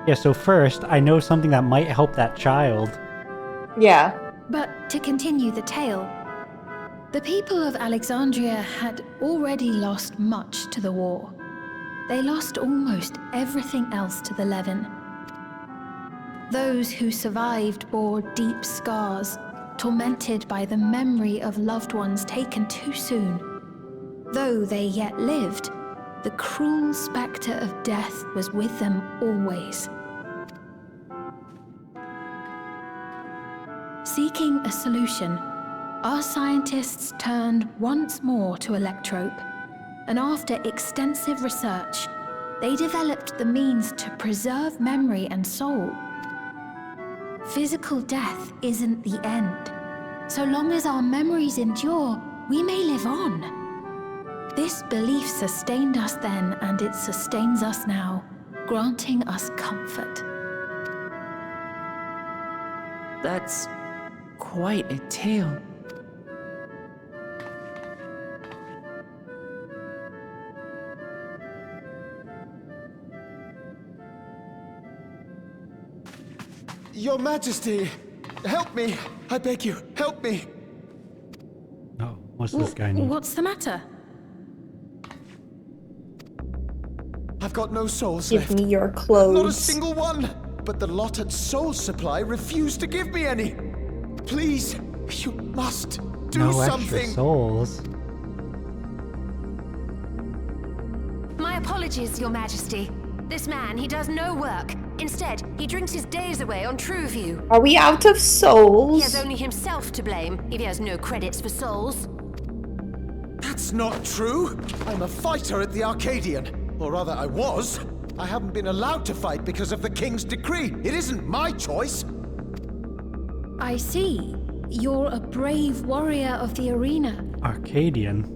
Yeah, so first, I know something that might help that child. Yeah. But to continue the tale, the people of Alexandria had already lost much to the war. They lost almost everything else to the Levin. Those who survived bore deep scars, tormented by the memory of loved ones taken too soon. Though they yet lived, the cruel spectre of death was with them always. Seeking a solution, our scientists turned once more to Electrope, and after extensive research, they developed the means to preserve memory and soul. Physical death isn't the end. So long as our memories endure, we may live on. This belief sustained us then, and it sustains us now, granting us comfort. That's quite a tale. Your Majesty, help me! I beg you, help me! Oh, what's this guy need? What's the matter? I've got no souls Give left. me your clothes. Not a single one! But the lot at Soul Supply refused to give me any! Please, you must do No something! extra souls. My apologies, Your Majesty. This man, he does no work. Instead, he drinks his days away on Trueview. Are we out of souls? He has only himself to blame if he has no credits for souls. That's not true! I'm a fighter at the Arcadian. Or rather, I was. I haven't been allowed to fight because of the King's decree. It isn't my choice. I see. You're a brave warrior of the arena. Arcadian.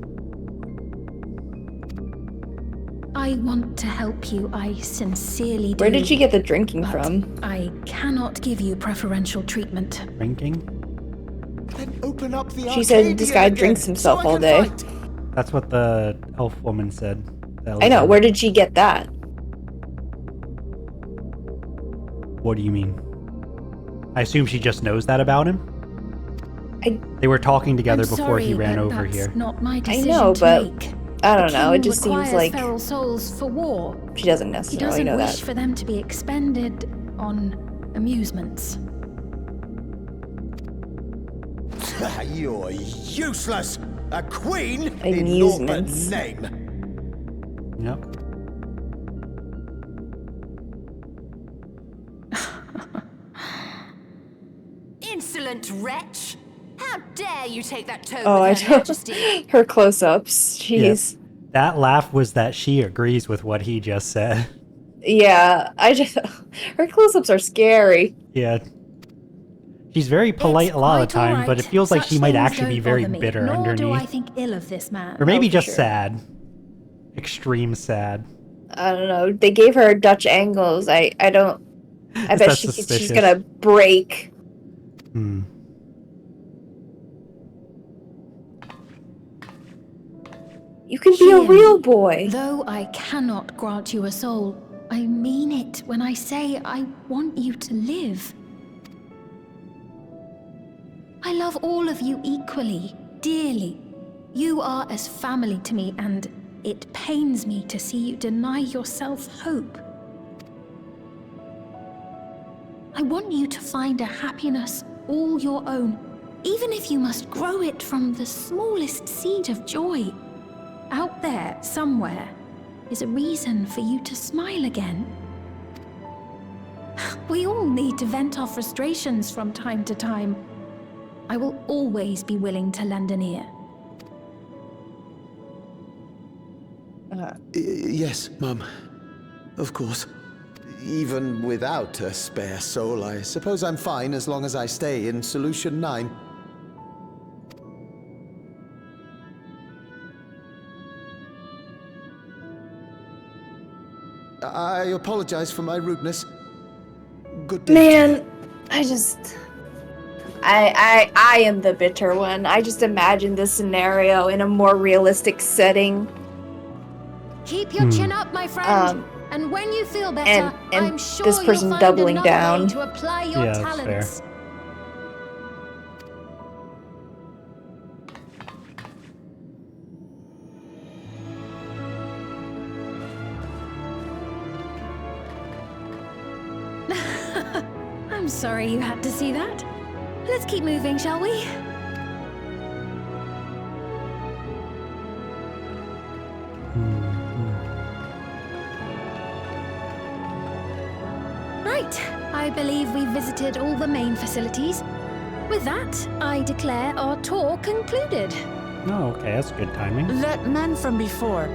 I want to help you, I sincerely do. Where did you get the drinking but from? I cannot give you preferential treatment. Drinking? Then open up the She said this guy Arcadian drinks again, himself so I all can day. fight. That's what the elf woman said. I know, where did she get that? What do you mean? I assume she just knows that about him? They were talking together I'm before sorry, he ran but over that's here. not my I decision know, to but make. I don't The know, it king just seems requires like feral souls for war. she doesn't He necessarily doesn't know wish that. for them to be expended on amusements. You're useless! A queen in naught but Amusements. name! Yep. Insolent wretch! How dare you take that tone Oh, I with Her don't. Majesty? Her close-ups. Jeez. That laugh was that she agrees with what he just said. Yeah, I just. Her close-ups are scary. Yeah. She's very polite It's a lot of the quite all time, but it right. feels like Such she might things actually be don't very bother me, bitter nor do I underneath. think ill of this man. Or maybe for just sure. sad. Extreme sad. I don't know. They gave her Dutch angles. I don't. I Is bet that she's suspicious? gonna break. Hmm. You can be a Ian, real boy. Though I cannot grant you a soul, I mean it when I say I want you to live. I love all of you equally, dearly. You are as family to me, and it pains me to see you deny yourself hope. I want you to find a happiness all your own, even if you must grow it from the smallest seed of joy. Out there, somewhere, is a reason for you to smile again. We all need to vent our frustrations from time to time. I will always be willing to lend an ear. Yes, Mum. Of course. Even without a spare soul, I suppose I'm fine as long as I stay in Solultion 9. I apologize for my rudeness. Good day. Man, I am the bitter one. I just imagine this scenario in a more realistic setting. Keep your chin up, my friend. And when you feel better, and I'm sure this person you'll find doubling another down. way to apply your Yeah, that's talents. I'm sorry you had to see that. Let's keep moving, shall we? Right, I believe we've visited all the main facilities. With that, I declare our tour concluded. Oh, okay, that's good timing. That man from before,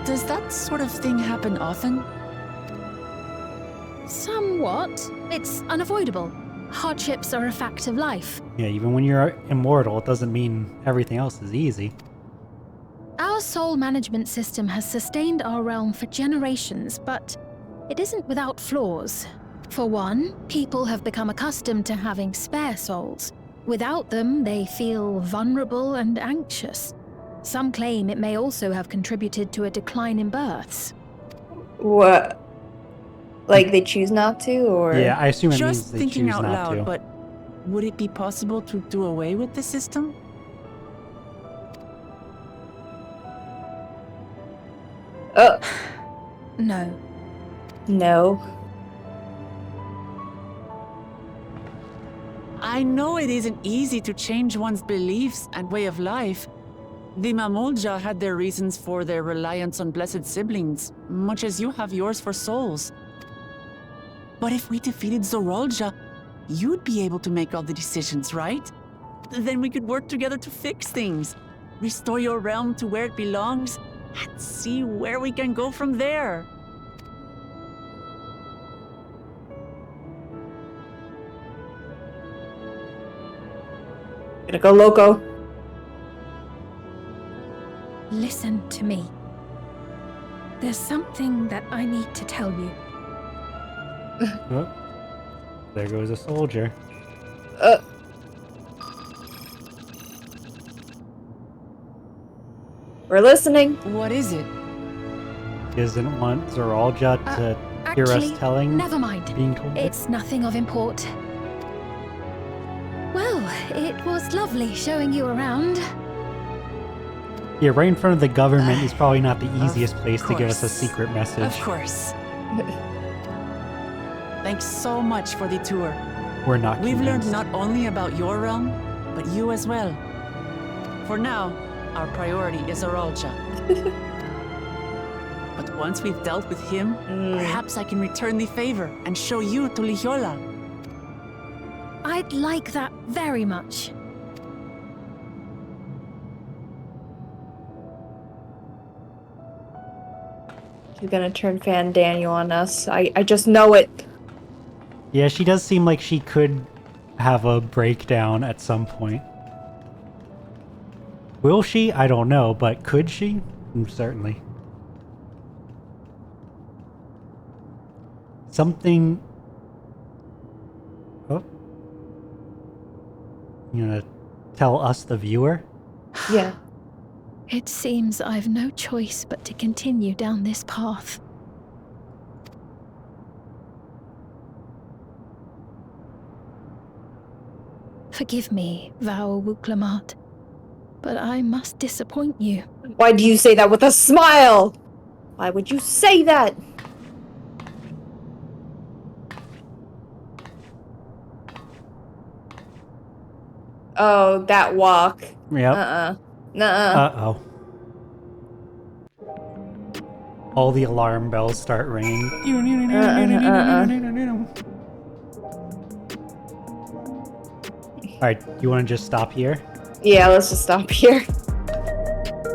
does that sort of thing happen often? Somewhat. It's unavoidable. Hardships are a fact of life. Yeah, even when you're immortal, it doesn't mean everything else is easy. Our soul management system has sustained our realm for generations, but it isn't without flaws. For one, people have become accustomed to having spare souls. Without them, they feel vulnerable and anxious. Some claim it may also have contributed to a decline in births. What? Like they choose not to, or? Yeah, I assume it Just means they thinking choose out not loud, to. but would it be possible to do away with the system? No. No. I know it isn't easy to change one's beliefs and way of life. The Mamolja had their reasons for their reliance on blessed siblings, much as you have yours for souls. But if we defeated Zorolja, you'd be able to make all the decisions, right? Then we could work together to fix things, restore your realm to where it belongs, and see where we can go from there. Gonna go loco. Listen to me. There's something that I need to tell you. Oh, there goes a soldier. We're listening. What is it? Doesn't want Zoralja to hear Actually, us telling. never mind. Being told. It's nothing of import. Well, it was lovely showing you around. Yeah, right in front of the government is probably not the easiest place to give us a course. secret message. Of course. Thanks so much for the tour. We're not We've learned convinced. not only about your realm, but you as well. For now, our priority is Zorolja. But once we've dealt with him, perhaps I can return the favor and show you to Lihiola. I'd like that very much. She's gonna turn Fan Daniel on us. I just know it. Yeah, she does seem like she could have a breakdown at some point. Will she? I don't know, but could she? Certainly. Something... Oh. You gonna tell us, the viewer? Yeah. It seems I've no choice but to continue down this path. Forgive me, Vau Wuklamat, but I must disappoint you. Why do you say that with a smile? Why would you say that? Oh, that walk. Yep. Nuh-uh. Uh-oh. All the alarm bells start ringing. Alright, you want to just stop here? Yeah, let's just stop here.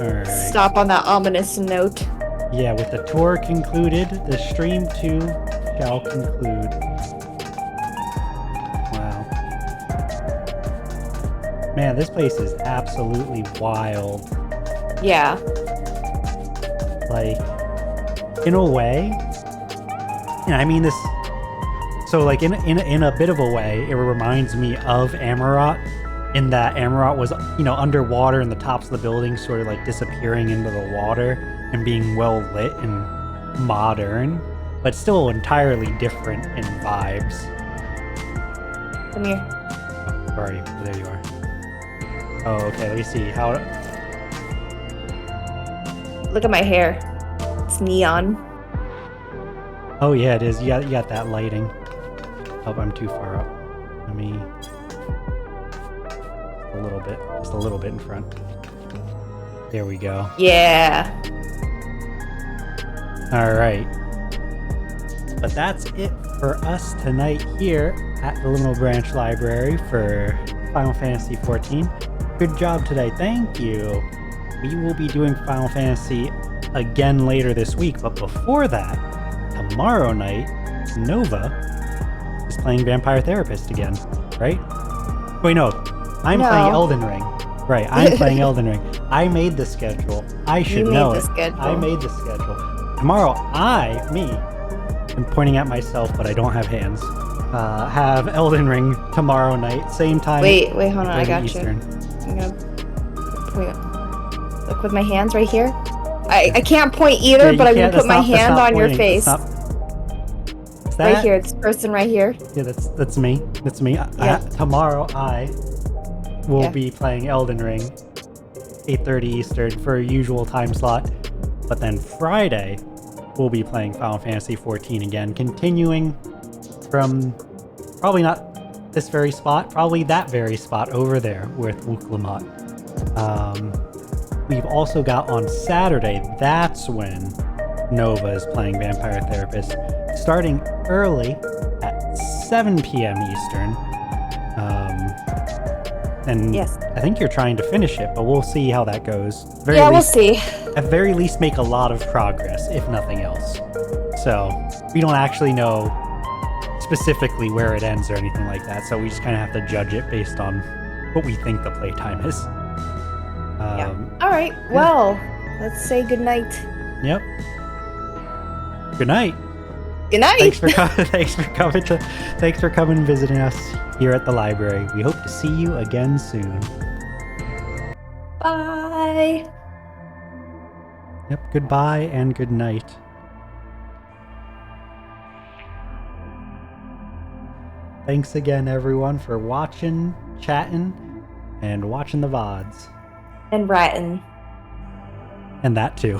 Alright. Stop on that ominous note. Yeah, with the tour concluded, the stream too shall conclude. Wow. Man, this place is absolutely wild. Yeah. Like, in a way, and I mean this, so like in a bit of a way, it reminds me of Amarat, in that Amarat was, you know, underwater and the tops of the buildings sort of like disappearing into the water and being well lit and modern, but still entirely different in vibes. Come here. Oh, where are you? There you are. Oh, okay, let me see. How... Look at my hair. It's neon. Oh yeah, it is. You got that lighting. Oh, I'm too far up. Let me... Just a little bit in front. There we go. Yeah. Alright. But that's it for us tonight here at the Liminal Branch Library for Final Fantasy XIV. Good job today, thank you. We will be doing Final Fantasy again later this week, but before that, tomorrow night, Nova is playing Vampire Therapist again, right? Wait, no. I'm playing Elden Ring. Right, I'm playing Elden Ring. I made the schedule. I should know it. I made the schedule. Tomorrow, I'm pointing at myself, but I don't have hands. Have Elden Ring tomorrow night, same time. Wait, hold on, I got Eastern. you. I'm gonna point. Look with my hands right here. I can't point either, but I'm gonna put my hand on your face. Right here, it's this person right here. Yeah, that's me. That's me. Yeah. Tomorrow I will be playing Elden Ring, 8:30 Eastern for a usual time slot. But then Friday, we'll be playing Final Fantasy XIV again, continuing from probably not this very spot, probably that very spot over there with Wuklamot. We've also got on Saturday, that's when Nova is playing Vampire Therapist, starting early at 7 p.m. Eastern. And yes. I think you're trying to finish it, but we'll see how that goes. We'll see. At very least, make a lot of progress, if nothing else. So, we don't actually know specifically where it ends or anything like that, so we just kind of have to judge it based on what we think the playtime is. Alright, well, let's say goodnight. Yep. Good night. Good night. Thanks for coming and visiting us here at the library. We hope to see you again soon. Bye. Yep, goodbye and good night. Thanks again, everyone, for watching, chatting, and watching the VODs. And writing. And that too.